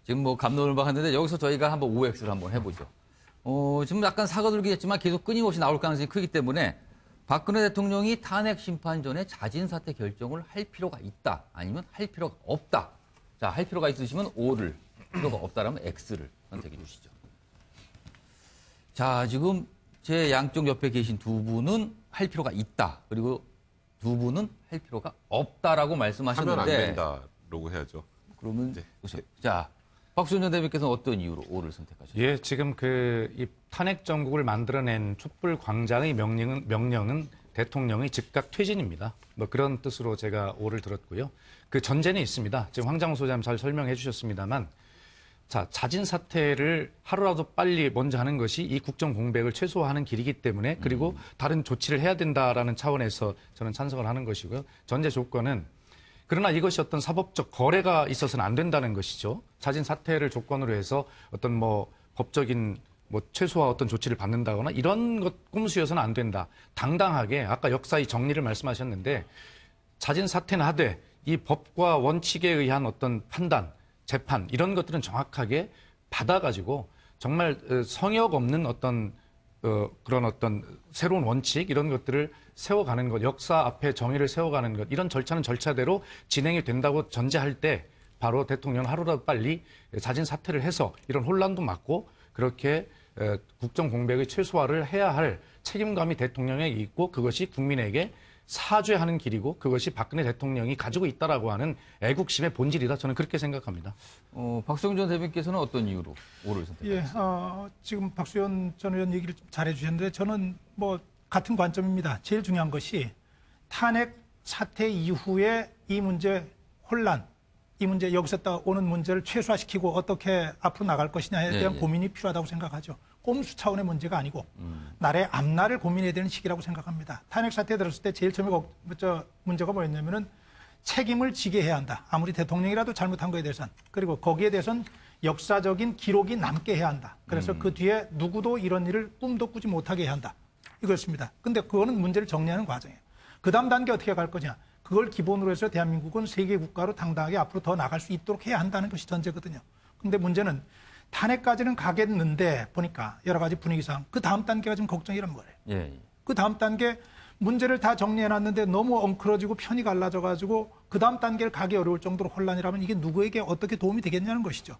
지금 뭐 갑론을박 하는데 여기서 저희가 한번 OX를 한번 해보죠. 지금 약간 사과들기겠지만 계속 끊임없이 나올 가능성이 크기 때문에 박근혜 대통령이 탄핵 심판 전에 자진 사퇴 결정을 할 필요가 있다. 아니면 할 필요가 없다. 자, 할 필요가 있으시면 O를, 필요가 없다라면 X를 선택해 주시죠. 자, 지금 제 양쪽 옆에 계신 두 분은 할 필요가 있다. 그리고 두 분은 할 필요가 없다라고 말씀하셨는데. 하면 안 된다라고 해야죠. 그러면 자, 박수현 전 대표께서는 어떤 이유로 O를 선택하셨나요? 예, 지금 이 탄핵 정국을 만들어낸 촛불 광장의 명령은 대통령의 즉각 퇴진입니다. 뭐 그런 뜻으로 제가 O를 들었고요. 그 전제는 있습니다. 지금 황장우 소장님 잘 설명해 주셨습니다만, 자, 자진 사퇴를 하루라도 빨리 먼저 하는 것이 이 국정 공백을 최소화하는 길이기 때문에 그리고 다른 조치를 해야 된다라는 차원에서 저는 찬성을 하는 것이고요. 전제 조건은 그러나 이것이 어떤 사법적 거래가 있어서는 안 된다는 것이죠. 자진 사퇴를 조건으로 해서 어떤 뭐 법적인 뭐 최소화 어떤 조치를 받는다거나 이런 것 꼼수여서는 안 된다. 당당하게 아까 역사의 정리를 말씀하셨는데 자진 사퇴는 하되 이 법과 원칙에 의한 어떤 판단, 재판 이런 것들은 정확하게 받아가지고 정말 성역 없는 어떤 그런 어떤 새로운 원칙 이런 것들을 세워가는 것, 역사 앞에 정의를 세워가는 것 이런 절차는 절차대로 진행이 된다고 전제할 때 바로 대통령은 하루라도 빨리 자진 사퇴를 해서 이런 혼란도 막고 그렇게 국정 공백의 최소화를 해야 할 책임감이 대통령에게 있고 그것이 국민에게 사죄하는 길이고 그것이 박근혜 대통령이 가지고 있다라고 하는 애국심의 본질이다. 저는 그렇게 생각합니다. 박수영 전 대표께서는 어떤 이유로 O를 선택하셨습니까? 지금 박수현 전 의원 얘기를 좀 잘해 주셨는데 저는 뭐 같은 관점입니다. 제일 중요한 것이 탄핵 사태 이후에 이 문제 혼란, 이 문제 여기서 오는 문제를 최소화시키고 어떻게 앞으로 나갈 것이냐에 대한 고민이 필요하다고 생각하죠. 꼼수 차원의 문제가 아니고 나라의 앞날을 고민해야 되는 시기라고 생각합니다. 탄핵 사태에 들었을 때 제일 처음에 문제가 뭐였냐면은 책임을 지게 해야 한다. 아무리 대통령이라도 잘못한 거에 대해서는. 그리고 거기에 대해서는 역사적인 기록이 남게 해야 한다. 그래서 그 뒤에 누구도 이런 일을 꿈도 꾸지 못하게 해야 한다. 이거였습니다. 근데 그거는 문제를 정리하는 과정이에요. 그 다음 단계 어떻게 갈 거냐. 그걸 기본으로 해서 대한민국은 세계 국가로 당당하게 앞으로 더 나갈 수 있도록 해야 한다는 것이 전제거든요. 근데 문제는 탄핵까지는 가겠는데 보니까 여러 가지 분위기상 그 다음 단계가 좀 걱정이란 말이에요. 그 다음 단계 문제를 다 정리해놨는데 너무 엉클어지고 편이 갈라져가지고 그 다음 단계를 가기 어려울 정도로 혼란이라면 이게 누구에게 어떻게 도움이 되겠냐는 것이죠.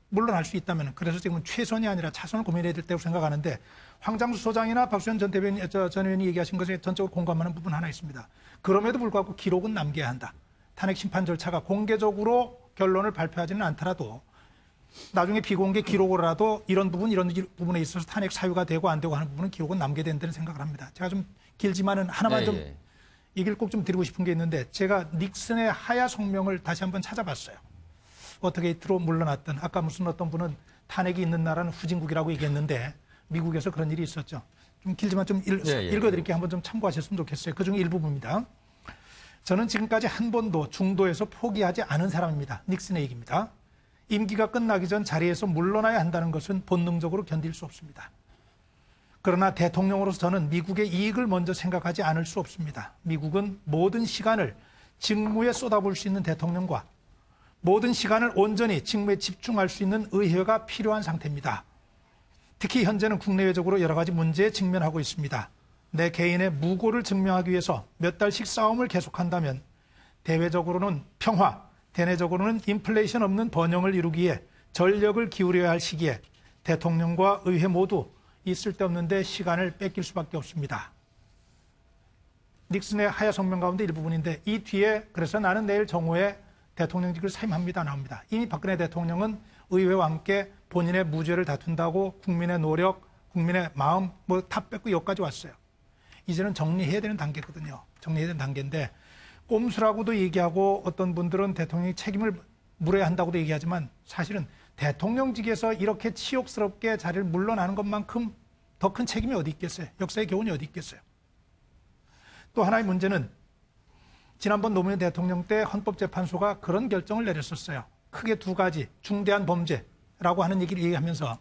물론 할 수 있다면 그래서 지금은 최선이 아니라 차선을 고민해야 될 때라고 생각하는데 황장수 소장이나 박수현 전 의원이 얘기하신 것에 전적으로 공감하는 부분 하나 있습니다. 그럼에도 불구하고 기록은 남겨야 한다. 탄핵 심판 절차가 공개적으로 결론을 발표하지는 않더라도 나중에 비공개 기록으로라도 이런 부분에 있어서 탄핵 사유가 되고 안 되고 하는 부분은 기록은 남겨야 된다는 생각을 합니다. 제가 좀 길지만은 하나만 좀 얘기를 꼭 좀 드리고 싶은 게 있는데 제가 닉슨의 하야 성명을 다시 한번 찾아봤어요. 워터게이트로 물러났던 아까 무슨 어떤 분은 탄핵이 있는 나라는 후진국이라고 얘기했는데 미국에서 그런 일이 있었죠. 좀 길지만 좀 읽어드릴게요. 한번 좀 참고하셨으면 좋겠어요. 그중에 일부분입니다. 저는 지금까지 한 번도 중도에서 포기하지 않은 사람입니다. 닉슨의 얘기입니다. 임기가 끝나기 전 자리에서 물러나야 한다는 것은 본능적으로 견딜 수 없습니다. 그러나 대통령으로서 저는 미국의 이익을 먼저 생각하지 않을 수 없습니다. 미국은 모든 시간을 직무에 쏟아부을 수 있는 대통령과 모든 시간을 온전히 직무에 집중할 수 있는 의회가 필요한 상태입니다. 특히 현재는 국내외적으로 여러 가지 문제에 직면하고 있습니다. 내 개인의 무고를 증명하기 위해서 몇 달씩 싸움을 계속한다면 대외적으로는 평화, 대내적으로는 인플레이션 없는 번영을 이루기에 전력을 기울여야 할 시기에 대통령과 의회 모두 있을 데 없는데 시간을 뺏길 수밖에 없습니다. 닉슨의 하야 성명 가운데 일부분인데 이 뒤에 그래서 나는 내일 정오에 대통령직을 사임합니다 나옵니다. 이미 박근혜 대통령은 의회와 함께 본인의 무죄를 다툰다고 국민의 노력, 국민의 마음 뭐 다 뺏고 여기까지 왔어요. 이제는 정리해야 되는 단계거든요. 정리해야 되는 단계인데 꼼수라고도 얘기하고 어떤 분들은 대통령이 책임을 물어야 한다고도 얘기하지만 사실은 대통령직에서 이렇게 치욕스럽게 자리를 물러나는 것만큼 더 큰 책임이 어디 있겠어요? 역사의 교훈이 어디 있겠어요? 또 하나의 문제는 지난번 노무현 대통령 때 헌법재판소가 그런 결정을 내렸었어요. 크게 두 가지 중대한 범죄라고 하는 얘기를 얘기하면서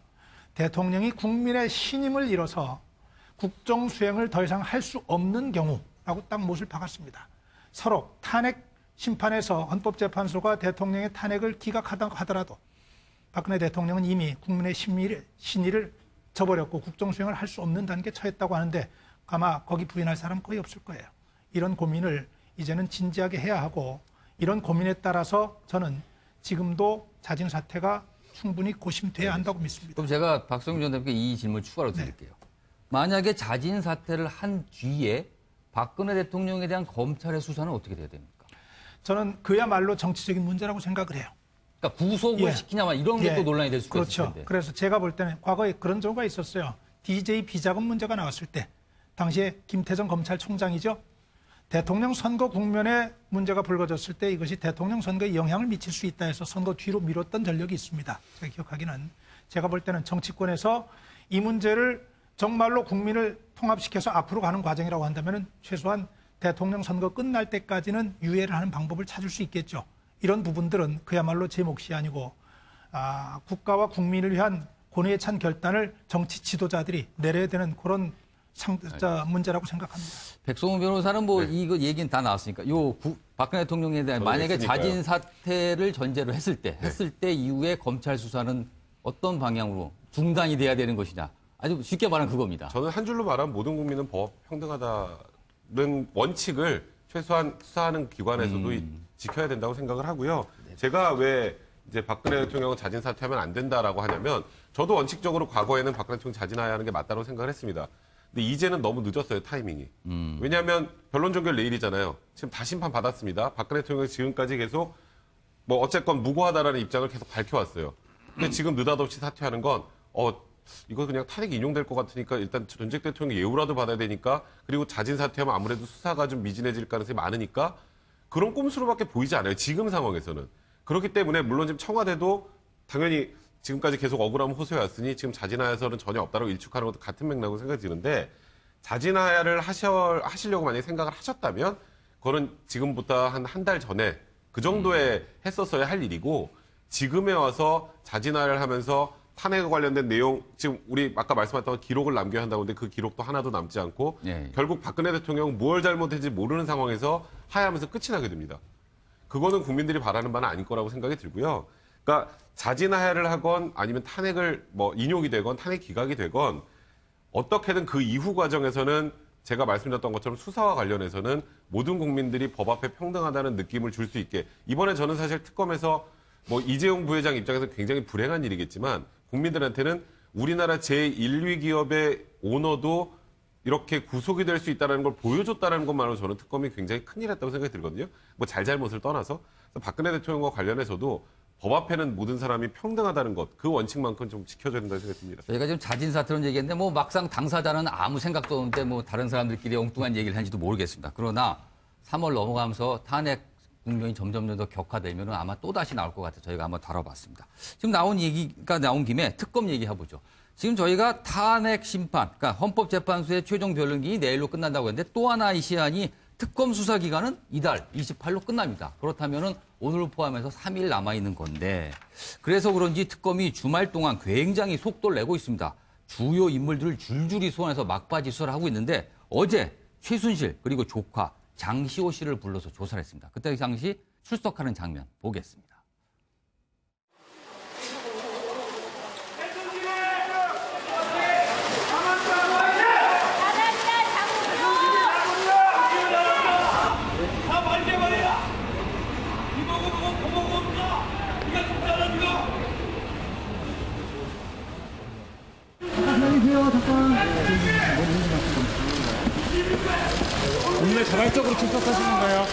대통령이 국민의 신임을 잃어서 국정 수행을 더 이상 할 수 없는 경우라고 딱 못을 박았습니다. 서로 탄핵 심판에서 헌법재판소가 대통령의 탄핵을 기각하다고 하더라도 박근혜 대통령은 이미 국민의 신의를 저버렸고 국정 수행을 할 수 없는 단계에 처했다고 하는데 아마 거기 부인할 사람 거의 없을 거예요. 이런 고민을 이제는 진지하게 해야 하고 이런 고민에 따라서 저는 지금도 자진 사퇴가 충분히 고심돼야 한다고 믿습니다. 그럼 제가 박성준 전 대표께 이 질문을 추가로 드릴게요. 만약에 자진 사퇴를 한 뒤에 박근혜 대통령에 대한 검찰의 수사는 어떻게 돼야 됩니까? 저는 그야말로 정치적인 문제라고 생각을 해요. 그러니까 구속을 시키냐마 이런 게 또 논란이 될 수가 있을 텐데. 그렇죠. 그래서 제가 볼 때는 과거에 그런 경우가 있었어요. DJ 비자금 문제가 나왔을 때 당시에 김태정 검찰총장이죠. 대통령 선거 국면에 문제가 불거졌을 때 이것이 대통령 선거에 영향을 미칠 수 있다 해서 선거 뒤로 미뤘던 전력이 있습니다. 제가 기억하기는. 제가 볼 때는 정치권에서 이 문제를 정말로 국민을 통합시켜서 앞으로 가는 과정이라고 한다면 최소한 대통령 선거 끝날 때까지는 유예를 하는 방법을 찾을 수 있겠죠. 이런 부분들은 그야말로 제 몫이 아니고 국가와 국민을 위한 고뇌에 찬 결단을 정치 지도자들이 내려야 되는 그런 문제라고 생각합니다. 백성훈 변호사는 뭐 이거 얘기는 다 나왔으니까 박근혜 대통령에 대한 만약에 자진 사퇴를 전제로 했을 때 이후에 검찰 수사는 어떤 방향으로 중단이 돼야 되는 것이냐. 아주 쉽게 말하면 그겁니다. 저는 한 줄로 말하면 모든 국민은 법 평등하다는 원칙을 최소한 수사하는 기관에서도 지켜야 된다고 생각을 하고요. 제가 왜 이제 박근혜 대통령은 자진 사퇴하면 안 된다라고 하냐면 저도 원칙적으로 과거에는 박근혜 대통령 자진해야 하는 게 맞다고 생각을 했습니다. 근데 이제는 너무 늦었어요, 타이밍이. 왜냐하면 변론 종결 내일이잖아요. 지금 다 심판 받았습니다. 박근혜 대통령이 지금까지 계속 뭐 어쨌건 무고하다라는 입장을 계속 밝혀왔어요. 근데 지금 느닷없이 사퇴하는 건 이거 그냥 탄핵이 인용될 것 같으니까 일단 전직 대통령 예우라도 받아야 되니까 그리고 자진 사퇴하면 아무래도 수사가 좀 미진해질 가능성이 많으니까 그런 꼼수로밖에 보이지 않아요. 지금 상황에서는. 그렇기 때문에 물론 지금 청와대도 당연히 지금까지 계속 억울함 호소해왔으니 지금 자진하야설은 전혀 없다고 일축하는 것도 같은 맥락으로 생각이 드는데 자진하야를 하시려고 만약에 생각을 하셨다면 그거는 지금부터 한 달 전에 그 정도에 했었어야 할 일이고 지금에 와서 자진하야를 하면서 탄핵과 관련된 내용, 지금 우리 아까 말씀하셨던 기록을 남겨야 한다고 하는데 그 기록도 하나도 남지 않고 결국 박근혜 대통령 뭘 잘못했는지 모르는 상황에서 하야하면서 끝이 나게 됩니다. 그거는 국민들이 바라는 바는 아닐 거라고 생각이 들고요. 그러니까 자진하야를 하건 아니면 탄핵을 인용이 되건 탄핵 기각이 되건 어떻게든 그 이후 과정에서는 제가 말씀드렸던 것처럼 수사와 관련해서는 모든 국민들이 법 앞에 평등하다는 느낌을 줄 수 있게 이번에 저는 사실 특검에서 이재용 부회장 입장에서 굉장히 불행한 일이겠지만 국민들한테는 우리나라 제1위 기업의 오너도 이렇게 구속이 될 수 있다는 걸 보여줬다는 것만으로 저는 특검이 굉장히 큰일 했다고 생각이 들거든요. 잘잘못을 떠나서. 박근혜 대통령과 관련해서도 법 앞에는 모든 사람이 평등하다는 것, 그 원칙만큼 좀 지켜줘야 된다고 생각이 듭니다. 저희가 지금 자진 사퇴론 얘기했는데 막상 당사자는 아무 생각도 없는데 다른 사람들끼리 엉뚱한 얘기를 하는지도 모르겠습니다. 그러나 3월 넘어가면서 탄핵 국면이 점점 더 격화되면 아마 또다시 나올 것 같아서 저희가 한번 다뤄봤습니다. 지금 나온 얘기가 나온 김에 특검 얘기해보죠. 지금 저희가 탄핵 심판, 그러니까 헌법재판소의 최종 변론기이 내일로 끝난다고 했는데 또 하나의 시한이 특검 수사 기간은 이달 28일로 끝납니다. 그렇다면은 오늘 포함해서 3일 남아있는 건데 그래서 그런지 특검이 주말 동안 굉장히 속도를 내고 있습니다. 주요 인물들을 줄줄이 소환해서 막바지 수사를 하고 있는데 어제 최순실 그리고 조카 장시호 씨를 불러서 조사를 했습니다. 그때 당시 출석하는 장면 보겠습니다. 국내 자발적으로 출석하신 건가요?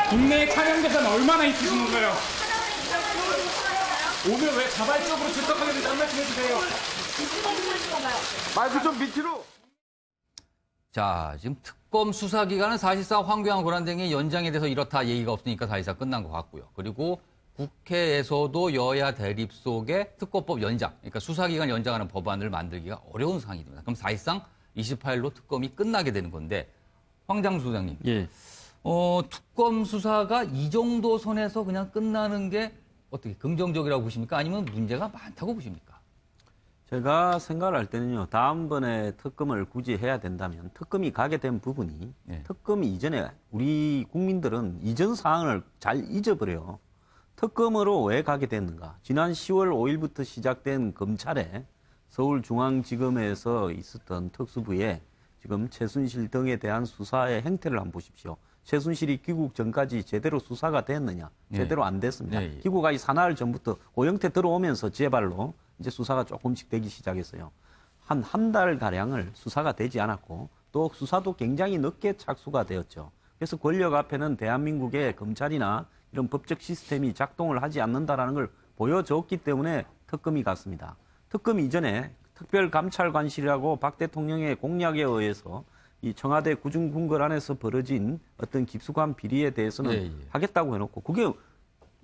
국내 촬영 대상 얼마나 있으신 건가요? 오늘 왜 자발적으로 출석하게 된지 한 말씀 해주세요. 마이크 좀 밑으로. 자, 지금 특검 수사 기간은 사실상 황교안 권한대행의 연장에 대해서 이렇다 얘기가 없으니까 사실상 끝난 것 같고요. 그리고 국회에서도 여야 대립 속에 특검법 연장, 그러니까 수사기간 연장하는 법안을 만들기가 어려운 상황이 됩니다. 그럼 사실상 28일로 특검이 끝나게 되는 건데, 황장수 소장님. 예. 특검 수사가 이 정도 선에서 그냥 끝나는 게 어떻게 긍정적이라고 보십니까? 아니면 문제가 많다고 보십니까? 제가 생각을 할 때는요, 다음번에 특검을 굳이 해야 된다면 특검이 가게 된 부분이 특검이 이전에 우리 국민들은 이전 사항을 잘 잊어버려요. 특검으로 왜 가게 됐는가? 지난 10월 5일부터 시작된 검찰의 서울중앙지검에서 있었던 특수부의 지금 최순실 등에 대한 수사의 행태를 한번 보십시오. 최순실이 귀국 전까지 제대로 수사가 됐느냐? 제대로 안 됐습니다. 귀국하기 사나흘 전부터 오영태 들어오면서 제발로 이제 수사가 조금씩 되기 시작했어요. 한 달가량을 수사가 되지 않았고 또 수사도 굉장히 늦게 착수가 되었죠. 그래서 권력 앞에는 대한민국의 검찰이나 이런 법적 시스템이 작동을 하지 않는다라는 걸 보여줬기 때문에 특검이 갔습니다. 특검 이전에 특별감찰관실이라고 박 대통령의 공약에 의해서 이 청와대 구중궁궐 안에서 벌어진 어떤 깊숙한 비리에 대해서는 하겠다고 해놓고 그게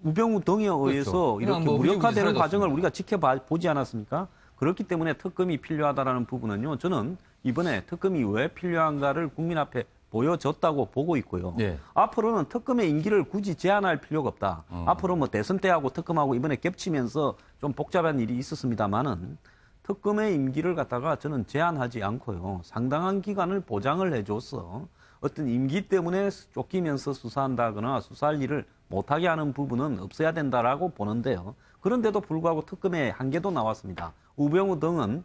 우병우 등에 의해서 이렇게 무력화되는 과정을 우리가 지켜보지 않았습니까? 그렇기 때문에 특검이 필요하다는 부분은요. 저는 이번에 특검이 왜 필요한가를 국민 앞에 보여줬다고 보고 있고요. 앞으로는 특검의 임기를 굳이 제한할 필요가 없다. 앞으로 뭐 대선 때하고 특검하고 이번에 겹치면서 좀 복잡한 일이 있었습니다만은 특검의 임기를 갖다가 저는 제한하지 않고요. 상당한 기간을 보장을 해줘서 어떤 임기 때문에 쫓기면서 수사한다거나 수사할 일을 못하게 하는 부분은 없어야 된다라고 보는데요. 그런데도 불구하고 특검의 한계도 나왔습니다. 우병우 등은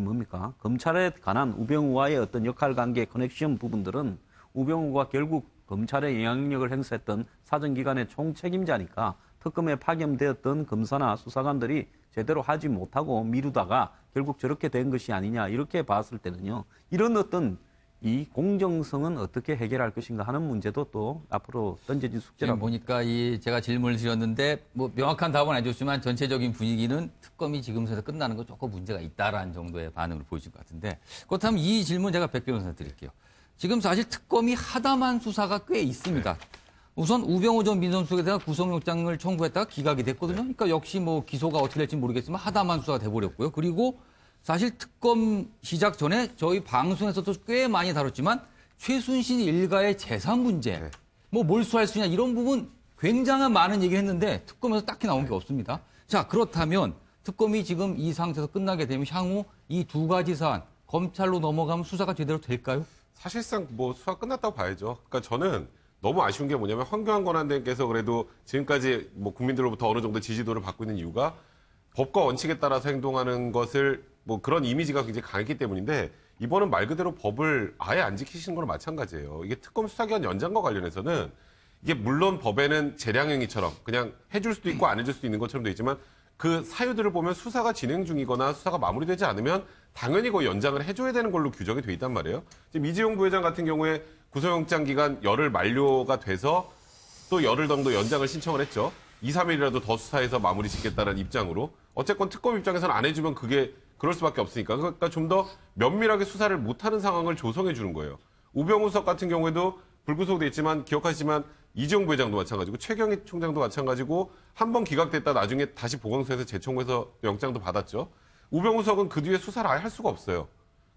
뭡니까? 검찰에 관한 우병우와의 어떤 역할관계 커넥션 부분들은 우병우가 결국 검찰의 영향력을 행사했던 사정기관의 총책임자니까 특검에 파견되었던 검사나 수사관들이 제대로 하지 못하고 미루다가 결국 저렇게 된 것이 아니냐 이렇게 봤을 때는요. 이런 어떤 이 공정성은 어떻게 해결할 것인가 하는 문제도 또 앞으로 던져진 숙제라고 보니까 제가 질문을 드렸는데 뭐 명확한 답은 안 줬지만 전체적인 분위기는 특검이 지금부터 끝나는 거 조금 문제가 있다라는 정도의 반응을 보여준 것 같은데 그렇다면 이 질문 제가 백 변호사한테 드릴게요. 지금 사실 특검이 하다만 수사가 꽤 있습니다. 우선 우병우 전 민정수석에 대한 구속영장을 청구했다가 기각이 됐거든요. 그러니까 역시 뭐 기소가 어떻게 될지 모르겠지만 하다만 수사가 돼버렸고요. 그리고 사실 특검 시작 전에 저희 방송에서도 꽤 많이 다뤘지만 최순실 일가의 재산 문제, 뭐 몰수할 수 있냐 이런 부분 굉장한 많은 얘기를 했는데 특검에서 딱히 나온 게 없습니다. 자, 그렇다면 특검이 지금 이 상태에서 끝나게 되면 향후 이 두 가지 사안 검찰로 넘어가면 수사가 제대로 될까요? 사실상 뭐 수사 끝났다고 봐야죠. 그러니까 저는 너무 아쉬운 게 뭐냐면 황교안 권한대행께서 그래도 지금까지 뭐 국민들로부터 어느 정도 지지도를 받고 있는 이유가 법과 원칙에 따라서 행동하는 것을 뭐 그런 이미지가 굉장히 강했기 때문인데 이번은 말 그대로 법을 아예 안 지키시는 거랑 마찬가지예요. 이게 특검 수사기간 연장과 관련해서는 이게 물론 법에는 재량행위처럼 그냥 해줄 수도 있고 안 해줄 수도 있는 것처럼 돼 있지만 그 사유들을 보면 수사가 진행 중이거나 수사가 마무리되지 않으면 당연히 그 연장을 해줘야 되는 걸로 규정이 돼 있단 말이에요. 지금 이재용 부회장 같은 경우에 구속영장 기간 열흘 만료가 돼서 또 열흘 정도 연장을 신청을 했죠. 2, 3일이라도 더 수사해서 마무리 짓겠다는 입장으로. 어쨌건 특검 입장에서는 안 해주면 그게 그럴 수밖에 없으니까. 그러니까 좀 더 면밀하게 수사를 못하는 상황을 조성해 주는 거예요. 우병우 수석 같은 경우에도 불구속돼 있지만 기억하시지만 이재용 부회장도 마찬가지고 최경희 총장도 마찬가지고 한 번 기각됐다 나중에 다시 보강소에서 재청구해서 영장도 받았죠. 우병우 수석은 그 뒤에 수사를 아예 할 수가 없어요.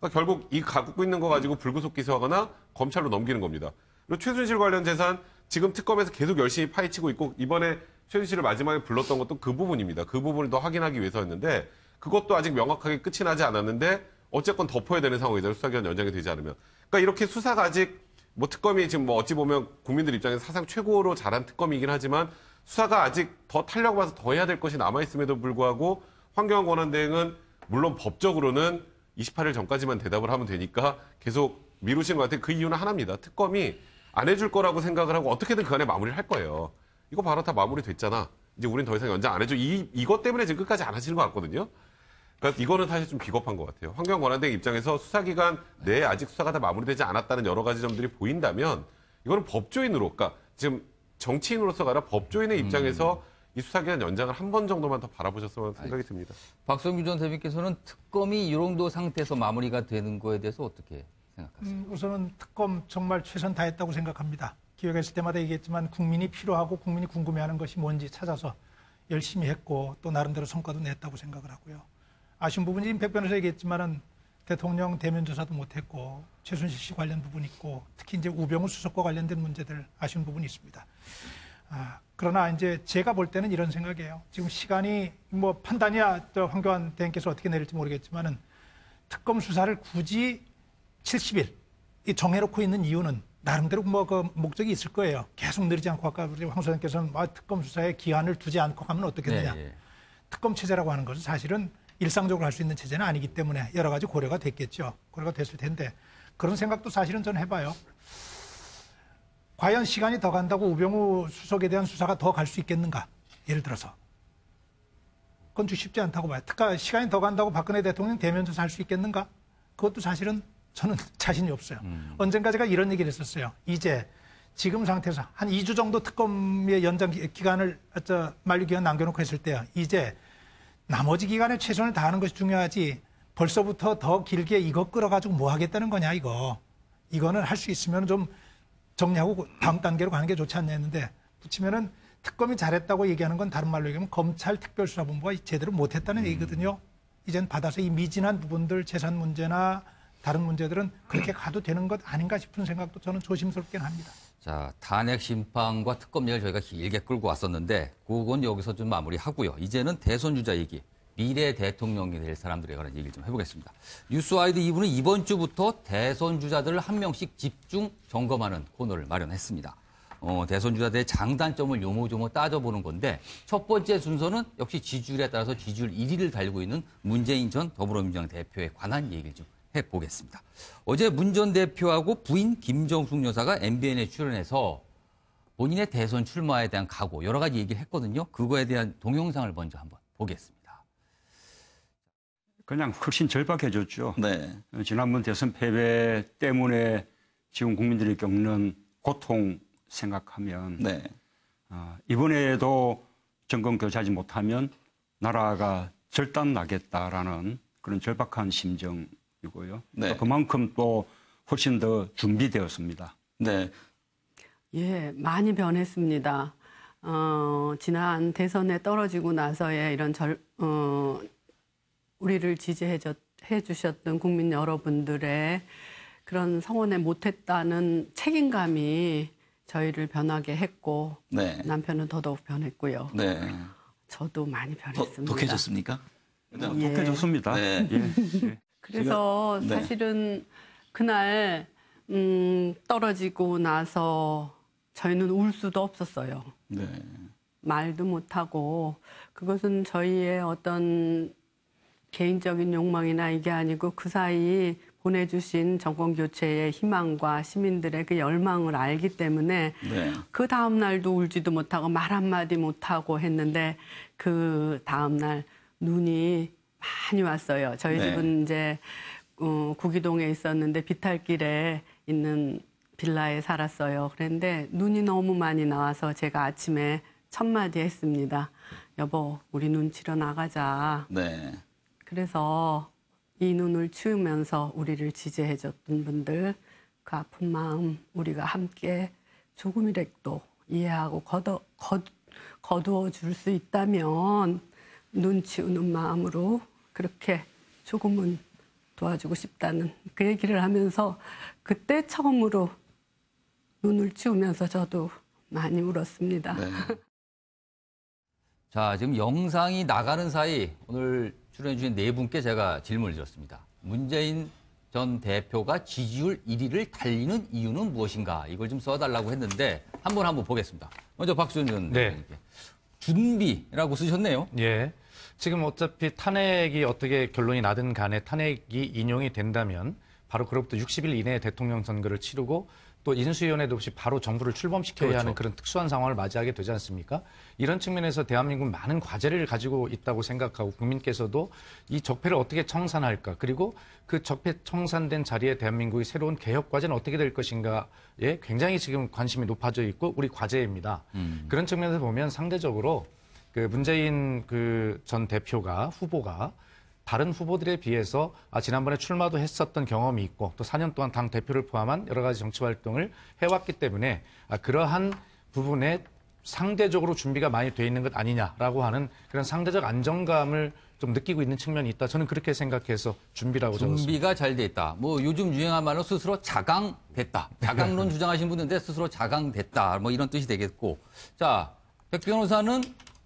그러니까 결국 이 갖고 있는 거 가지고 불구속 기소하거나 검찰로 넘기는 겁니다. 그리고 최순실 관련 재산 지금 특검에서 계속 열심히 파헤치고 있고 이번에 최순실을 마지막에 불렀던 것도 그 부분입니다. 그 부분을 더 확인하기 위해서였는데 그것도 아직 명확하게 끝이 나지 않았는데 어쨌건 덮어야 되는 상황이죠. 수사기간 연장이 되지 않으면. 그러니까 이렇게 수사가 아직 뭐 특검이 지금 뭐 어찌 보면 국민들 입장에서 사상 최고로 잘한 특검이긴 하지만 수사가 아직 더 탄력 봐서 더 해야 될 것이 남아있음에도 불구하고 황교안 권한대행은 물론 법적으로는 28일 전까지만 대답을 하면 되니까 계속 미루시는 것 같아요. 그 이유는 하나입니다. 특검이 안 해줄 거라고 생각을 하고 어떻게든 그 안에 마무리를 할 거예요. 이거 바로 다 마무리 됐잖아. 이제 우린 더 이상 연장 안 해줘. 이것 때문에 지금 끝까지 안 하시는 것 같거든요. 그러니까 이거는 사실 좀 비겁한 것 같아요. 환경 권한대행 입장에서 수사기관 내에 아직 수사가 다 마무리되지 않았다는 여러 가지 점들이 보인다면 이거는 법조인으로, 그러니까 지금 정치인으로서가 아니라 법조인의 입장에서 이 수사기간 연장을 한 번 정도만 더 바라보셨으면 생각이 듭니다. 박성규 전 대변인께서는 특검이 이 정도 상태에서 마무리가 되는 거에 대해서 어떻게 생각하세요? 우선은 특검 정말 최선 다했다고 생각합니다. 기획했을 때마다 얘기했지만 국민이 필요하고 국민이 궁금해하는 것이 뭔지 찾아서 열심히 했고 또 나름대로 성과도 냈다고 생각을 하고요. 아쉬운 부분이 임 백 변호사 얘기했지만은 대통령 대면 조사도 못했고 최순실 씨 관련 부분이 있고 특히 이제 우병우 수석과 관련된 문제들 아쉬운 부분이 있습니다. 그러나 이제 제가 볼 때는 이런 생각이에요. 지금 시간이 뭐 판단이야 황교안 대행께서 어떻게 내릴지 모르겠지만은 특검 수사를 굳이 70일 정해놓고 있는 이유는 나름대로 뭐 그 목적이 있을 거예요. 계속 느리지 않고 아까 우리 황 소장께서는 특검 수사에 기한을 두지 않고 가면 어떻겠느냐. 네, 예. 특검 체제라고 하는 것은 사실은 일상적으로 할 수 있는 체제는 아니기 때문에 여러 가지 고려가 됐겠죠. 고려가 됐을 텐데 그런 생각도 사실은 저는 해봐요. 과연 시간이 더 간다고 우병우 수석에 대한 수사가 더 갈 수 있겠는가? 예를 들어서. 그건 좀 쉽지 않다고 봐요. 특히 시간이 더 간다고 박근혜 대통령 대면 조사할 수 있겠는가? 그것도 사실은 저는 자신이 없어요. 언젠가 제가 이런 얘기를 했었어요. 이제 지금 상태에서 한 2주 정도 특검의 연장 기간을 만료 기간 남겨놓고 했을 때요. 이제 나머지 기간에 최선을 다하는 것이 중요하지 벌써부터 더 길게 이거 끌어가지고 뭐 하겠다는 거냐 이거. 이거는 할 수 있으면 좀 정리하고 다음 단계로 가는 게 좋지 않냐 했는데 붙이면은 특검이 잘했다고 얘기하는 건 다른 말로 얘기하면 검찰 특별수사본부가 제대로 못했다는 얘기거든요. 이젠 받아서 이 미진한 부분들 재산 문제나 다른 문제들은 그렇게 가도 되는 것 아닌가 싶은 생각도 저는 조심스럽긴 합니다. 자, 탄핵 심판과 특검 얘기를 저희가 길게 끌고 왔었는데 그건 여기서 좀 마무리하고요. 이제는 대선 주자 얘기, 미래 대통령이 될 사람들에 관한 얘기를 좀 해보겠습니다. 뉴스와이드 2부는 이번 주부터 대선 주자들을 한 명씩 집중 점검하는 코너를 마련했습니다. 대선 주자들의 장단점을 요모조모 따져보는 건데 첫 번째 순서는 역시 지지율에 따라서 지지율 1위를 달리고 있는 문재인 전 더불어민주당 대표에 관한 얘기를 좀 해보겠습니다. 어제 문 전 대표하고 부인 김정숙 여사가 MBN에 출연해서 본인의 대선 출마에 대한 각오 여러 가지 얘기를 했거든요. 그거에 대한 동영상을 먼저 한번 보겠습니다. 그냥 훨씬 절박해졌죠. 네. 지난번 대선 패배 때문에 지금 국민들이 겪는 고통 생각하면 네. 이번에도 정권 교체하지 못하면 나라가 절단나겠다라는 그런 절박한 심정이고요. 네. 그만큼 또 훨씬 더 준비되었습니다. 네. 예, 많이 변했습니다. 지난 대선에 떨어지고 나서의 이런 우리를 지지해 주셨던 국민 여러분들의 그런 성원에 못했다는 책임감이 저희를 변하게 했고 네. 남편은 더더욱 변했고요. 네. 저도 많이 변했습니다. 독해졌습니까? 예. 독해졌습니다. 네. 예. 그래서 네. 사실은 그날 떨어지고 나서 저희는 울 수도 없었어요. 네. 말도 못하고 그것은 저희의 어떤 개인적인 욕망이나 이게 아니고 그 사이 보내주신 정권교체의 희망과 시민들의 그 열망을 알기 때문에 네. 그 다음 날도 울지도 못하고 말 한마디 못하고 했는데 그 다음 날 눈이 많이 왔어요. 저희 네. 집은 이제 구기동에 있었는데 비탈길에 있는 빌라에 살았어요. 그런데 눈이 너무 많이 나와서 제가 아침에 첫 마디 했습니다. 여보, 우리 눈 치러 나가자. 네. 그래서 이 눈을 치우면서 우리를 지지해줬던 분들 그 아픈 마음 우리가 함께 조금이라도 이해하고 거두어 줄 수 있다면 눈 치우는 마음으로 그렇게 조금은 도와주고 싶다는 그 얘기를 하면서 그때 처음으로 눈을 치우면서 저도 많이 울었습니다. 네. 자, 지금 영상이 나가는 사이 오늘 출연해 주신 네 분께 제가 질문을 드렸습니다. 문재인 전 대표가 지지율 1위를 달리는 이유는 무엇인가? 이걸 좀 써달라고 했는데 한번 보겠습니다. 먼저 박수현 전 대표님께. 준비라고 쓰셨네요. 예. 지금 어차피 탄핵이 어떻게 결론이 나든 간에 탄핵이 인용이 된다면 바로 그로부터 60일 이내에 대통령 선거를 치르고 또 인수위원회도 없이 바로 정부를 출범시켜야 그렇죠. 하는 그런 특수한 상황을 맞이하게 되지 않습니까? 이런 측면에서 대한민국은 많은 과제를 가지고 있다고 생각하고 국민께서도 이 적폐를 어떻게 청산할까 그리고 그 적폐 청산된 자리에 대한민국의 새로운 개혁 과제는 어떻게 될 것인가에 굉장히 지금 관심이 높아져 있고 우리 과제입니다. 그런 측면에서 보면 상대적으로 그 문재인 그 전 대표가 후보가 다른 후보들에 비해서 지난번에 출마도 했었던 경험이 있고 또 4년 동안 당 대표를 포함한 여러 가지 정치 활동을 해왔기 때문에 그러한 부분에 상대적으로 준비가 많이 돼 있는 것 아니냐라고 하는 그런 상대적 안정감을 좀 느끼고 있는 측면이 있다. 저는 그렇게 생각해서 준비라고 적었습니다. 준비가 잘 돼 있다. 뭐 요즘 유행한 말로 스스로 자강됐다. 자강론 주장하신 분인데 스스로 자강됐다. 뭐 이런 뜻이 되겠고. 자, 백 변호사는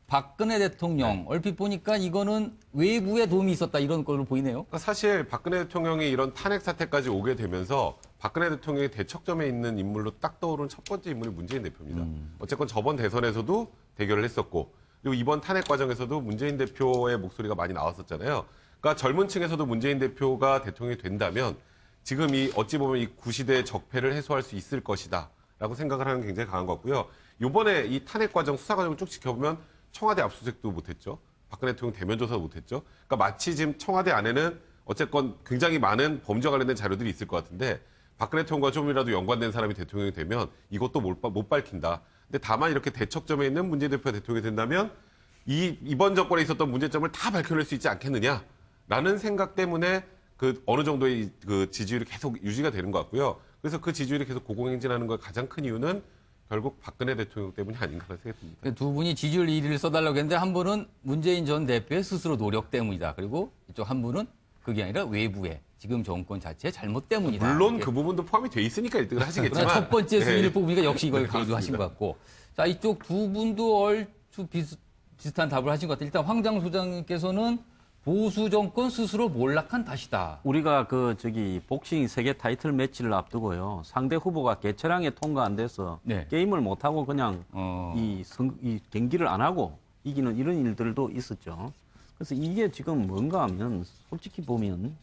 박근혜 대통령 얼핏 보니까 이거는 외부에 도움이 있었다 이런 걸로 보이네요. 그러니까 사실 박근혜 대통령이 이런 탄핵 사태까지 오게 되면서 박근혜 대통령의 대척점에 있는 인물로 딱 떠오른 첫 번째 인물이 문재인 대표입니다. 어쨌건 저번 대선에서도 대결을 했었고 그리고 이번 탄핵 과정에서도 문재인 대표의 목소리가 많이 나왔었잖아요. 그러니까 젊은 층에서도 문재인 대표가 대통령이 된다면 지금 이 어찌 보면 이 구시대의 적폐를 해소할 수 있을 것이다라고 생각을 하는 게 굉장히 강한 것 같고요. 이번에 이 탄핵 과정, 수사 과정을 쭉 지켜보면 청와대 압수수색도 못했죠. 박근혜 대통령 대면 조사도 못했죠. 그러니까 마치 지금 청와대 안에는 어쨌건 굉장히 많은 범죄와 관련된 자료들이 있을 것 같은데 박근혜 대통령과 좀이라도 연관된 사람이 대통령이 되면 이것도 못 밝힌다. 근데 다만 이렇게 대척점에 있는 문재인 대표가 대통령이 된다면 이번 정권에 있었던 문제점을 다 밝혀낼 수 있지 않겠느냐라는 생각 때문에 그 어느 정도의 그 지지율이 계속 유지가 되는 것 같고요. 그래서 그 지지율이 계속 고공행진하는 것 가장 큰 이유는 결국 박근혜 대통령 때문이 아닌가라는 생각이 듭니다. 두 분이 지지율 1위를 써달라고 했는데 한 분은 문재인 전 대표의 스스로 노력 때문이다. 그리고 이쪽 한 분은 그게 아니라 외부의 지금 정권 자체의 잘못 때문이다. 물론 그 부분도 포함이 돼 있으니까 1등을 하시겠지만. 첫 번째 순위를 뽑으니까 역시 이걸 강조하신 것 같고. 자, 이쪽 두 분도 얼추 비슷한 답을 하신 것 같아요. 일단 황장 소장님께서는 보수 정권 스스로 몰락한 탓이다. 우리가 복싱 세계 타이틀 매치를 앞두고요. 상대 후보가 개최량에 통과 안 돼서 게임을 못 하고 그냥 이 경기를 안 하고 이기는 이런 일들도 있었죠. 그래서 이게 지금 뭔가 하면 솔직히 보면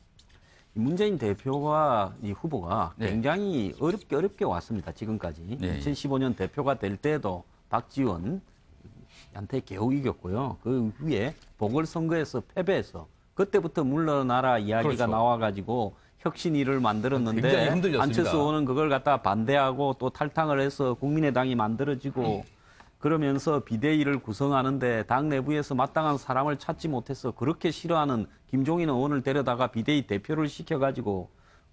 문재인 대표와 이 후보가 굉장히 어렵게 왔습니다. 지금까지. 2015년 대표가 될 때도 박지원 한테 겨우 이겼고요. 그 후에 보궐선거에서 패배해서 그때부터 물러나라 이야기가 나와가지고 혁신위를 만들었는데 안철수 의원은 그걸 갖다 반대하고 또 탈당을 해서 국민의당이 만들어지고 그러면서 비대위를 구성하는데 당 내부에서 마땅한 사람을 찾지 못해서 그렇게 싫어하는 김종인 의원을 데려다가 비대위 대표를 시켜가지고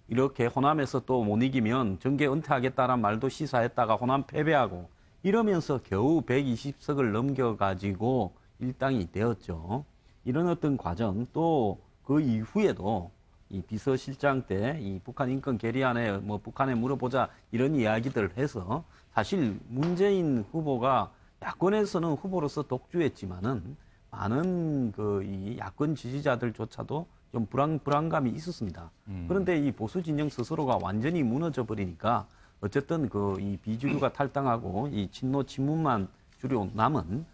이렇게 호남에서 또 못 이기면 정계 은퇴하겠다는 말도 시사했다가 호남 패배하고 이러면서 겨우 120석을 넘겨가지고 일당이 되었죠. 이런 어떤 과정 또 그 이후에도 이 비서실장 때 이 북한 인권 결의안에 뭐 북한에 물어보자 이런 이야기들을 해서 사실 문재인 후보가 야권에서는 후보로서 독주했지만은 많은 이 야권 지지자들조차도 좀 불안감이 있었습니다. 그런데 이 보수 진영 스스로가 완전히 무너져 버리니까 어쨌든 이 비주류가 탈당하고 이 친노 친문만 주로 남은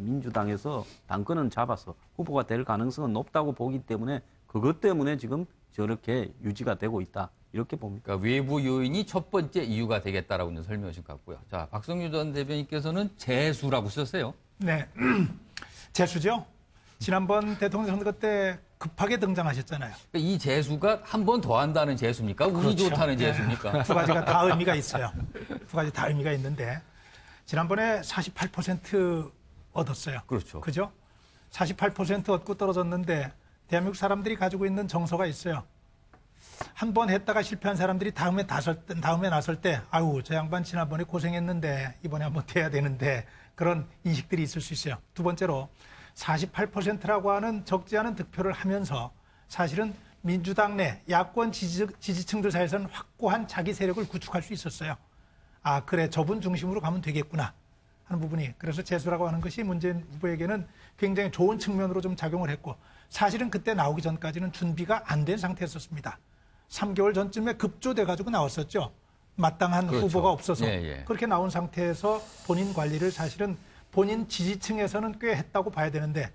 민주당에서 당권은 잡아서 후보가 될 가능성은 높다고 보기 때문에 그것 때문에 지금 저렇게 유지가 되고 있다. 이렇게 봅니다. 그러니까 외부 요인이 첫 번째 이유가 되겠다라고 이제 설명하신 것 같고요. 자, 박성규 전 대변인께서는 재수라고 쓰셨어요. 네. 재수죠. 지난번 대통령 선거 때 급하게 등장하셨잖아요. 그러니까 이 재수가 한 번 더 한다는 재수입니까? 운이 좋다는 재수입니까? 두 가지가 다 의미가 있어요. 두 가지 다 의미가 있는데 지난번에 48% 얻었어요. 그렇죠. 그죠? 48% 얻고 떨어졌는데 대한민국 사람들이 가지고 있는 정서가 있어요. 한 번 했다가 실패한 사람들이 다음에 나설 때 아유 저 양반 지난번에 고생했는데 이번에 한번 돼야 되는데 그런 인식들이 있을 수 있어요. 두 번째로 48%라고 하는 적지 않은 득표를 하면서 사실은 민주당 내 야권 지지층들 사이에서는 확고한 자기 세력을 구축할 수 있었어요. 아 그래 저분 중심으로 가면 되겠구나 하는 부분이 그래서 재수라고 하는 것이 문재인 후보에게는 굉장히 좋은 측면으로 좀 작용을 했고 사실은 그때 나오기 전까지는 준비가 안 된 상태였었습니다. 3개월 전쯤에 급조돼가지고 나왔었죠. 마땅한 그렇죠. 후보가 없어서 그렇게 나온 상태에서 본인 관리를 사실은 본인 지지층에서는 꽤 했다고 봐야 되는데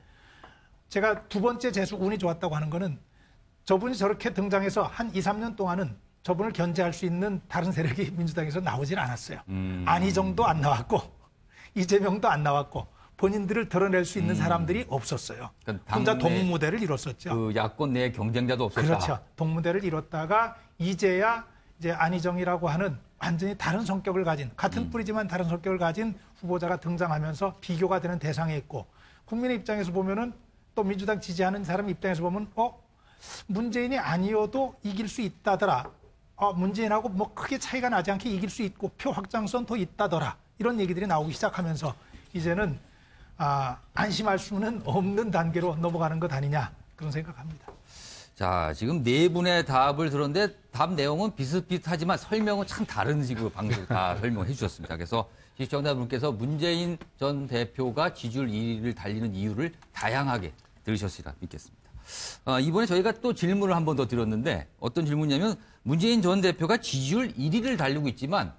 제가 두 번째 재수 운이 좋았다고 하는 거는 저분이 저렇게 등장해서 한 2, 3년 동안은 저분을 견제할 수 있는 다른 세력이 민주당에서 나오질 않았어요. 안희정도 안 나왔고 이재명도 안 나왔고 본인들을 드러낼 수 있는 사람들이 없었어요. 그러니까 혼자 동무대를 이뤘었죠. 그 야권 내 경쟁자도 없었다. 그렇죠. 동무대를 이뤘다가 이제야 이제 안희정이라고 하는 완전히 다른 성격을 가진 같은 뿌리지만 다른 성격을 가진 후보자가 등장하면서 비교가 되는 대상에 있고 국민의 입장에서 보면은 또 민주당 지지하는 사람 입장에서 보면 문재인이 아니어도 이길 수 있다더라. 문재인하고 뭐 크게 차이가 나지 않게 이길 수 있고 표 확장성 더 있다더라. 이런 얘기들이 나오기 시작하면서 이제는 안심할 수는 없는 단계로 넘어가는 것 아니냐 그런 생각합니다. 자, 지금 네 분의 답을 들었는데 답 내용은 비슷비슷하지만 설명은 참 다른 식으로 방금 다 설명해 주셨습니다. 그래서 시청자분께서 문재인 전 대표가 지지율 1위를 달리는 이유를 다양하게 들으셨으리라 믿겠습니다. 이번에 저희가 또 질문을 한 번 더 드렸는데 어떤 질문이냐면 문재인 전 대표가 지지율 1위를 달리고 있지만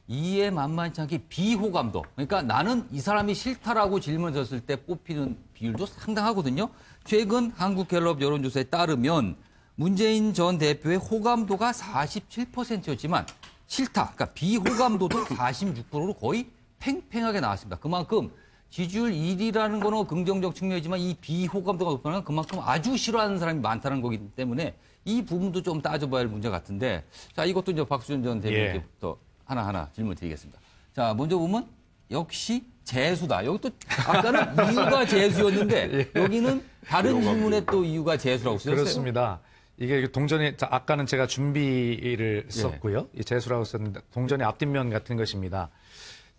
이에 만만치 않게 비호감도, 그러니까 나는 이 사람이 싫다라고 질문을 줬을 때 뽑히는 비율도 상당하거든요. 최근 한국갤럽 여론조사에 따르면 문재인 전 대표의 호감도가 47%였지만 싫다, 그러니까 비호감도도 46%로 거의 팽팽하게 나왔습니다. 그만큼 지지율 1위라는 거는 긍정적 측면이지만 이 비호감도가 높다는 건 그만큼 아주 싫어하는 사람이 많다는 거기 때문에 이 부분도 좀 따져봐야 할 문제 같은데, 자, 이것도 이제 박수준 전 대표님께부터 하나하나 질문 드리겠습니다. 자, 먼저 보면 역시 재수다. 여기 또 아까는 이유가 재수였는데 여기는 다른 질문에 또 이유가 재수라고 쓰였어요. 그렇습니다. 이게 동전이 아까는 제가 준비를 썼고요. 이 재수라고 썼는데 동전의 앞뒷면 같은 것입니다.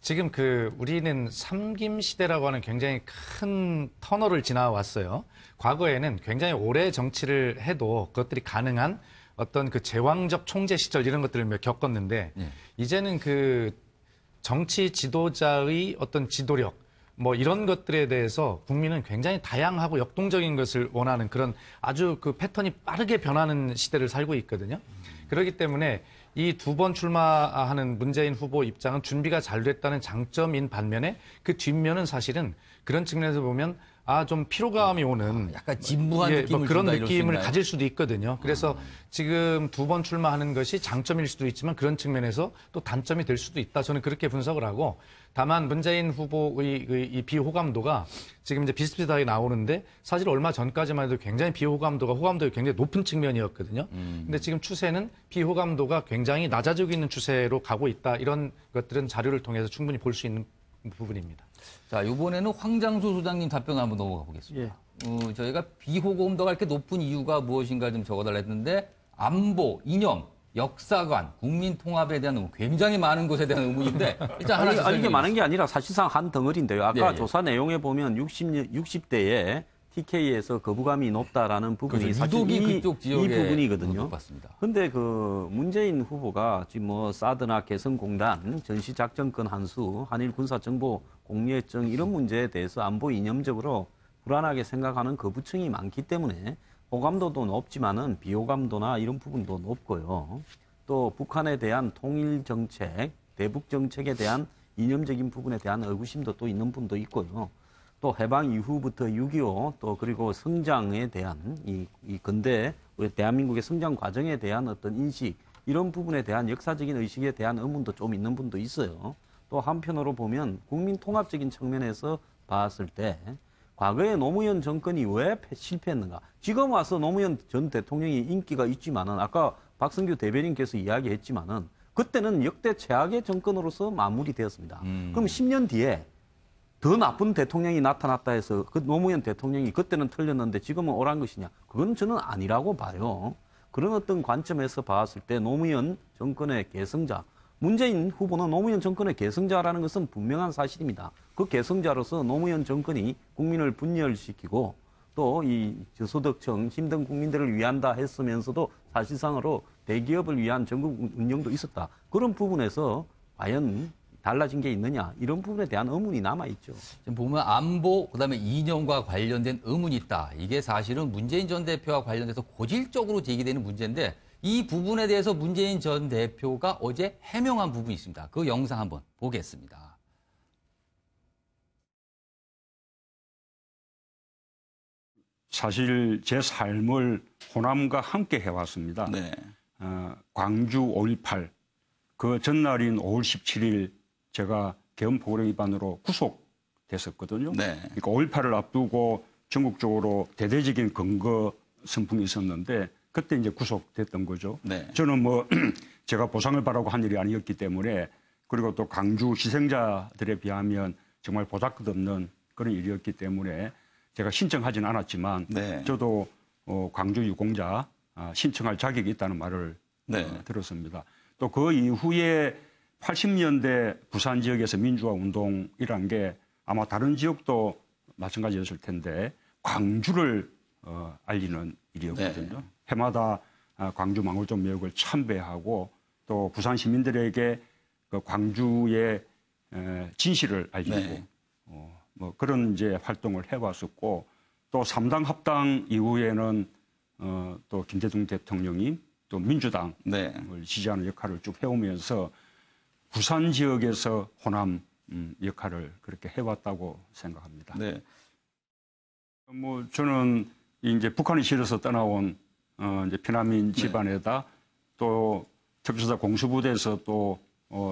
지금 우리는 삼김 시대라고 하는 굉장히 큰 터널을 지나왔어요. 과거에는 굉장히 오래 정치를 해도 그것들이 가능한 어떤 제왕적 총재 시절 이런 것들을 겪었는데 이제는 정치 지도자의 어떤 지도력 뭐 이런 것들에 대해서 국민은 굉장히 다양하고 역동적인 것을 원하는 그런 아주 패턴이 빠르게 변하는 시대를 살고 있거든요. 그렇기 때문에 이 두 번 출마하는 문재인 후보 입장은 준비가 잘 됐다는 장점인 반면에 그 뒷면은 사실은 그런 측면에서 보면 좀 피로감이 오는 약간 진부한 느낌을 그런 준다, 느낌을 가질 수도 있거든요. 그래서 지금 두 번 출마하는 것이 장점일 수도 있지만 그런 측면에서 또 단점이 될 수도 있다. 저는 그렇게 분석을 하고, 다만 문재인 후보의 이 비호감도가 지금 이제 비슷비슷하게 나오는데 사실 얼마 전까지만 해도 굉장히 호감도가 굉장히 높은 측면이었거든요. 근데 지금 추세는 비호감도가 굉장히 낮아지고 있는 추세로 가고 있다. 이런 것들은 자료를 통해서 충분히 볼 수 있는 부분입니다. 자, 이번에는 황장수 소장님 답변 한번 넘어가 보겠습니다. 저희가 비호감도가 이렇게 높은 이유가 무엇인가 좀 적어달라 했는데 안보, 이념, 역사관, 국민 통합에 대한 의문, 굉장히 많은 것에 대한 의문인데 일단 하나씩 설명해 이게 많은 게 아니라 사실상 한 덩어리인데요. 아까 예. 조사 내용에 보면 60대에 TK에서 거부감이 높다라는 부분이 그렇죠. 사실 유독이 그쪽 지역에 이 부분이거든요. 높았습니다. 근데 문재인 후보가 지금 뭐 사드나 개성공단, 전시작전권 한수, 한일 군사정보 공유협정 이런 문제에 대해서 안보 이념적으로 불안하게 생각하는 거부층이 많기 때문에 호감도도 높지만은 비호감도나 이런 부분도 높고요. 또 북한에 대한 통일 정책, 대북 정책에 대한 이념적인 부분에 대한 의구심도 또 있는 분도 있고요. 또 해방 이후부터 6.25 또 그리고 성장에 대한 이 근대 우리 대한민국의 성장 과정에 대한 어떤 인식 이런 부분에 대한 역사적인 의식에 대한 의문도 좀 있는 분도 있어요. 또 한편으로 보면 국민 통합적인 측면에서 봤을 때 과거에 노무현 정권이 왜 실패했는가? 지금 와서 노무현 전 대통령이 인기가 있지만은 아까 박성규 대변인께서 이야기했지만은 그때는 역대 최악의 정권으로서 마무리되었습니다. 그럼 10년 뒤에 더 나쁜 대통령이 나타났다 해서 그 노무현 대통령이 그때는 틀렸는데 지금은 옳은 것이냐? 그건 저는 아니라고 봐요. 그런 어떤 관점에서 봤을 때 노무현 정권의 계승자, 문재인 후보는 노무현 정권의 계승자라는 것은 분명한 사실입니다. 그 계승자로서 노무현 정권이 국민을 분열시키고 또 이 저소득층 힘든 국민들을 위한다 했으면서도 사실상으로 대기업을 위한 전국 운영도 있었다. 그런 부분에서 과연 달라진 게 있느냐 이런 부분에 대한 의문이 남아있죠. 지금 보면 안보 그다음에 이념과 관련된 의문이 있다. 이게 사실은 문재인 전 대표와 관련돼서 고질적으로 제기되는 문제인데 이 부분에 대해서 문재인 전 대표가 어제 해명한 부분이 있습니다. 그 영상 한번 보겠습니다. 사실 제 삶을 호남과 함께 해왔습니다. 광주 5.18 그 전날인 5월 17일 제가 계엄포고령 위반으로 구속됐었거든요. 네. 그러니까 5.18을 앞두고 전국적으로 대대적인 검거 선풍이 있었는데 그때 이제 구속됐던 거죠. 네. 저는 뭐 제가 보상을 바라고 한 일이 아니었기 때문에 그리고 또 광주 희생자들에 비하면 정말 보잘것없는 그런 일이었기 때문에 제가 신청하지는 않았지만 네. 저도 광주 유공자 신청할 자격이 있다는 말을 네. 들었습니다. 또 그 이후에 80년대 부산 지역에서 민주화 운동이란 게 아마 다른 지역도 마찬가지였을 텐데 광주를 알리는 일이었거든요. 네. 해마다 광주 망월점 매혹을 참배하고 또 부산 시민들에게 그 광주의 진실을 알리고 네. 뭐 그런 이제 활동을 해왔었고 또 3당 합당 이후에는 또 김대중 대통령이 또 민주당을 네. 지지하는 역할을 쭉 해오면서 부산 지역에서 호남 역할을 그렇게 해왔다고 생각합니다. 네. 뭐 저는 이제 북한이 싫어서 떠나온 이제 피난민 집안에다 또 특수사 공수부대에서 또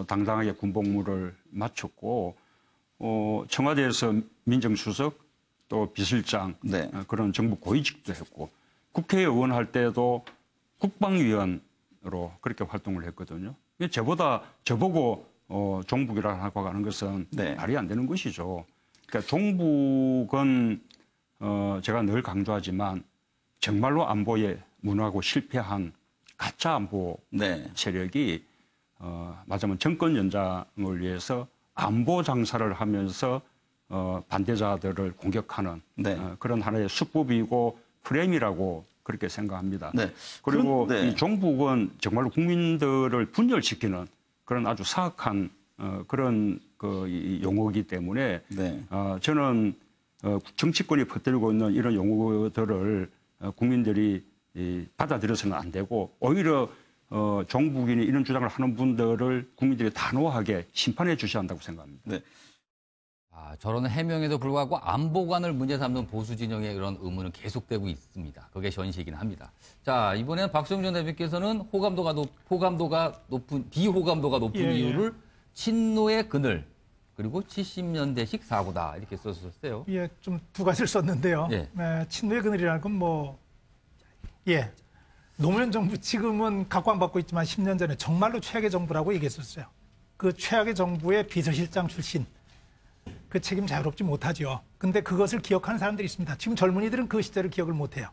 당당하게 군복무를 마쳤고 청와대에서 민정수석 또 비서실장 네. 그런 정부 고위직도 했고 국회의원 할 때도 국방위원으로 그렇게 활동을 했거든요. 저보고 종북이라고 하는 것은 네. 말이 안 되는 것이죠. 그러니까 종북은 제가 늘 강조하지만 정말로 안보에 무능하고 실패한 가짜 안보 네. 세력이 말하자면 정권 연장을 위해서 안보 장사를 하면서 반대자들을 공격하는 네. 그런 하나의 수법이고 프레임이라고 그렇게 생각합니다. 네. 그리고 네. 이 종북은 정말로 국민들을 분열시키는 그런 아주 사악한 그런 이 용어이기 때문에 네. 저는 정치권이 퍼뜨리고 있는 이런 용어들을 국민들이 받아들여서는 안 되고 오히려 종북이니 이런 주장을 하는 분들을 국민들이 단호하게 심판해 주셔야 한다고 생각합니다. 네. 저런 해명에도 불구하고 안보관을 문제 삼는 보수 진영의 그런 의문은 계속되고 있습니다. 그게 현실이긴 합니다. 자, 이번에는 박성준 대표께서는 비호감도가 높은 예, 이유를 친노의 그늘 그리고 70년대식 사고다 이렇게 썼었어요. 예, 좀 두 가지를 썼는데요. 예. 친노의 그늘이라는 건 노무현 정부 지금은 각광받고 있지만 10년 전에 정말로 최악의 정부라고 얘기했었어요. 그 최악의 정부의 비서실장 출신. 그 책임 자유롭지 못하죠. 근데 그것을 기억하는 사람들이 있습니다. 지금 젊은이들은 그 시절을 기억을 못해요.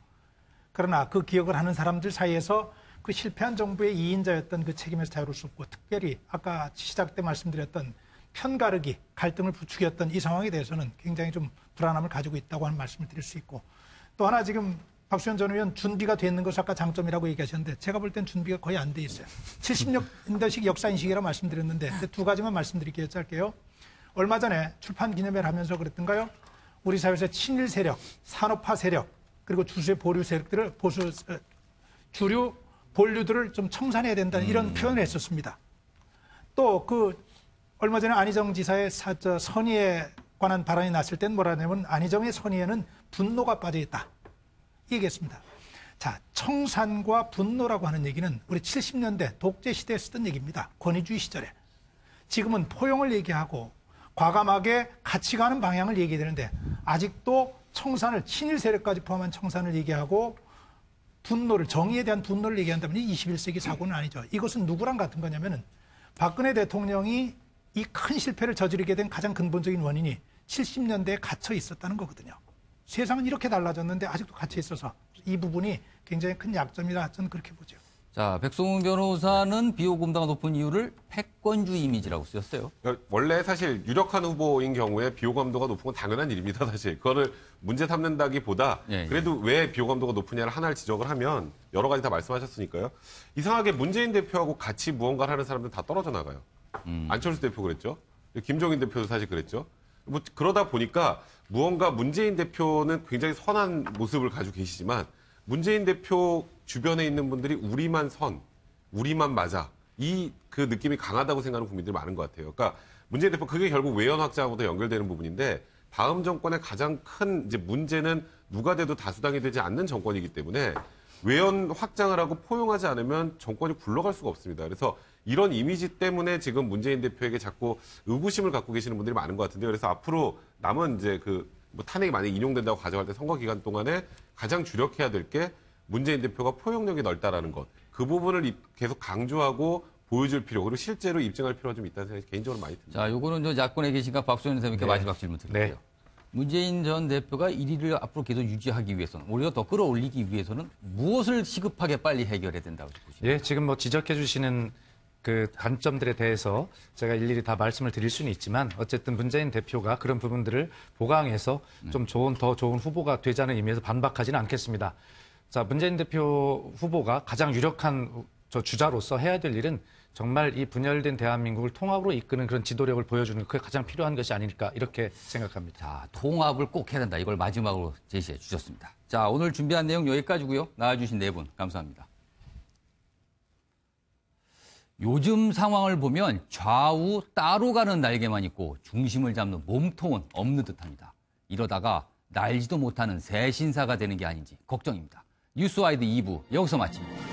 그러나 그 기억을 하는 사람들 사이에서 그 실패한 정부의 2인자였던 그 책임에서 자유로울 수 없고 특별히 아까 시작 때 말씀드렸던 편가르기, 갈등을 부추겼던 이 상황에 대해서는 굉장히 좀 불안함을 가지고 있다고 하는 말씀을 드릴 수 있고 또 하나 지금 박수현 전 의원 준비가 돼 있는 것이 아까 장점이라고 얘기하셨는데 제가 볼 땐 준비가 거의 안 돼 있어요. 70년대식 역사인식이라고 말씀드렸는데 두 가지만 말씀드릴게요. 짧게요. 얼마 전에 출판 기념회를 하면서 그랬던가요? 우리 사회에서 친일 세력, 산업화 세력, 그리고 주류의 보류 세력들을 주류 본류들을 좀 청산해야 된다는 이런 표현을 했었습니다. 또 얼마 전에 안희정 지사의 선의에 관한 발언이 났을 땐 뭐라 하냐면 안희정의 선의에는 분노가 빠져 있다. 이 얘기했습니다. 자, 청산과 분노라고 하는 얘기는 우리 70년대 독재 시대에 쓰던 얘기입니다. 권위주의 시절에. 지금은 포용을 얘기하고 과감하게 같이 가는 방향을 얘기되는데 아직도 청산을 친일 세력까지 포함한 청산을 얘기하고 정의에 대한 분노를 얘기한다면 21세기 사고는 아니죠. 이것은 누구랑 같은 거냐면은 박근혜 대통령이 이 큰 실패를 저지르게 된 가장 근본적인 원인이 70년대에 갇혀 있었다는 거거든요. 세상은 이렇게 달라졌는데 아직도 갇혀 있어서 이 부분이 굉장히 큰 약점이라 저는 그렇게 보죠. 자, 백송훈 변호사는 비호감도가 높은 이유를 패권주의 이미지라고 쓰였어요. 그러니까 원래 사실 유력한 후보인 경우에 비호감도가 높은 건 당연한 일입니다, 사실. 그거를 문제 삼는다기보다 그래도 왜 비호감도가 높으냐를 하나를 지적을 하면 여러 가지 다 말씀하셨으니까요. 이상하게 문재인 대표하고 같이 무언가를 하는 사람들 다 떨어져 나가요. 안철수 대표 그랬죠. 김종인 대표도 사실 그랬죠. 뭐 그러다 보니까 무언가 문재인 대표는 굉장히 선한 모습을 가지고 계시지만 문재인 대표 주변에 있는 분들이 우리만 맞아. 그 느낌이 강하다고 생각하는 국민들이 많은 것 같아요. 그러니까 문재인 대표 그게 결국 외연 확장하고도 연결되는 부분인데 다음 정권의 가장 큰 이제 문제는 누가 돼도 다수당이 되지 않는 정권이기 때문에 외연 확장을 하고 포용하지 않으면 정권이 굴러갈 수가 없습니다. 그래서 이런 이미지 때문에 지금 문재인 대표에게 자꾸 의구심을 갖고 계시는 분들이 많은 것 같은데, 그래서 앞으로 남은 이제 뭐 탄핵이 만약에 인용된다고 가정할 때 선거 기간 동안에 가장 주력해야 될 게 문재인 대표가 포용력이 넓다라는 것. 그 부분을 계속 강조하고 보여줄 필요, 그리고 실제로 입증할 필요가 좀 있다는 생각이 개인적으로 많이 듭니다. 자, 요거는 저 야권에 계신가 박수현 선생님께 마지막 질문 드릴게요. 문재인 전 대표가 1위를 앞으로 계속 유지하기 위해서는, 오히려 더 끌어올리기 위해서는 무엇을 시급하게 빨리 해결해야 된다고 보십니까? 예, 지금 뭐 지적해 주시는 그 관점들에 대해서 제가 일일이 다 말씀을 드릴 수는 있지만, 어쨌든 문재인 대표가 그런 부분들을 보강해서 좀 더 좋은 후보가 되자는 의미에서 반박하지는 않겠습니다. 자, 문재인 대표 후보가 가장 유력한 주자로서 해야 될 일은 정말 이 분열된 대한민국을 통합으로 이끄는 그런 지도력을 보여주는 그게 가장 필요한 것이 아닐까, 이렇게 생각합니다. 자, 통합을 꼭 해야 된다. 이걸 마지막으로 제시해 주셨습니다. 자, 오늘 준비한 내용 여기까지고요. 나와주신 네 분 감사합니다. 요즘 상황을 보면 좌우 따로 가는 날개만 있고 중심을 잡는 몸통은 없는 듯합니다. 이러다가 날지도 못하는 새 신사가 되는 게 아닌지 걱정입니다. 뉴스와이드 2부 여기서 마칩니다.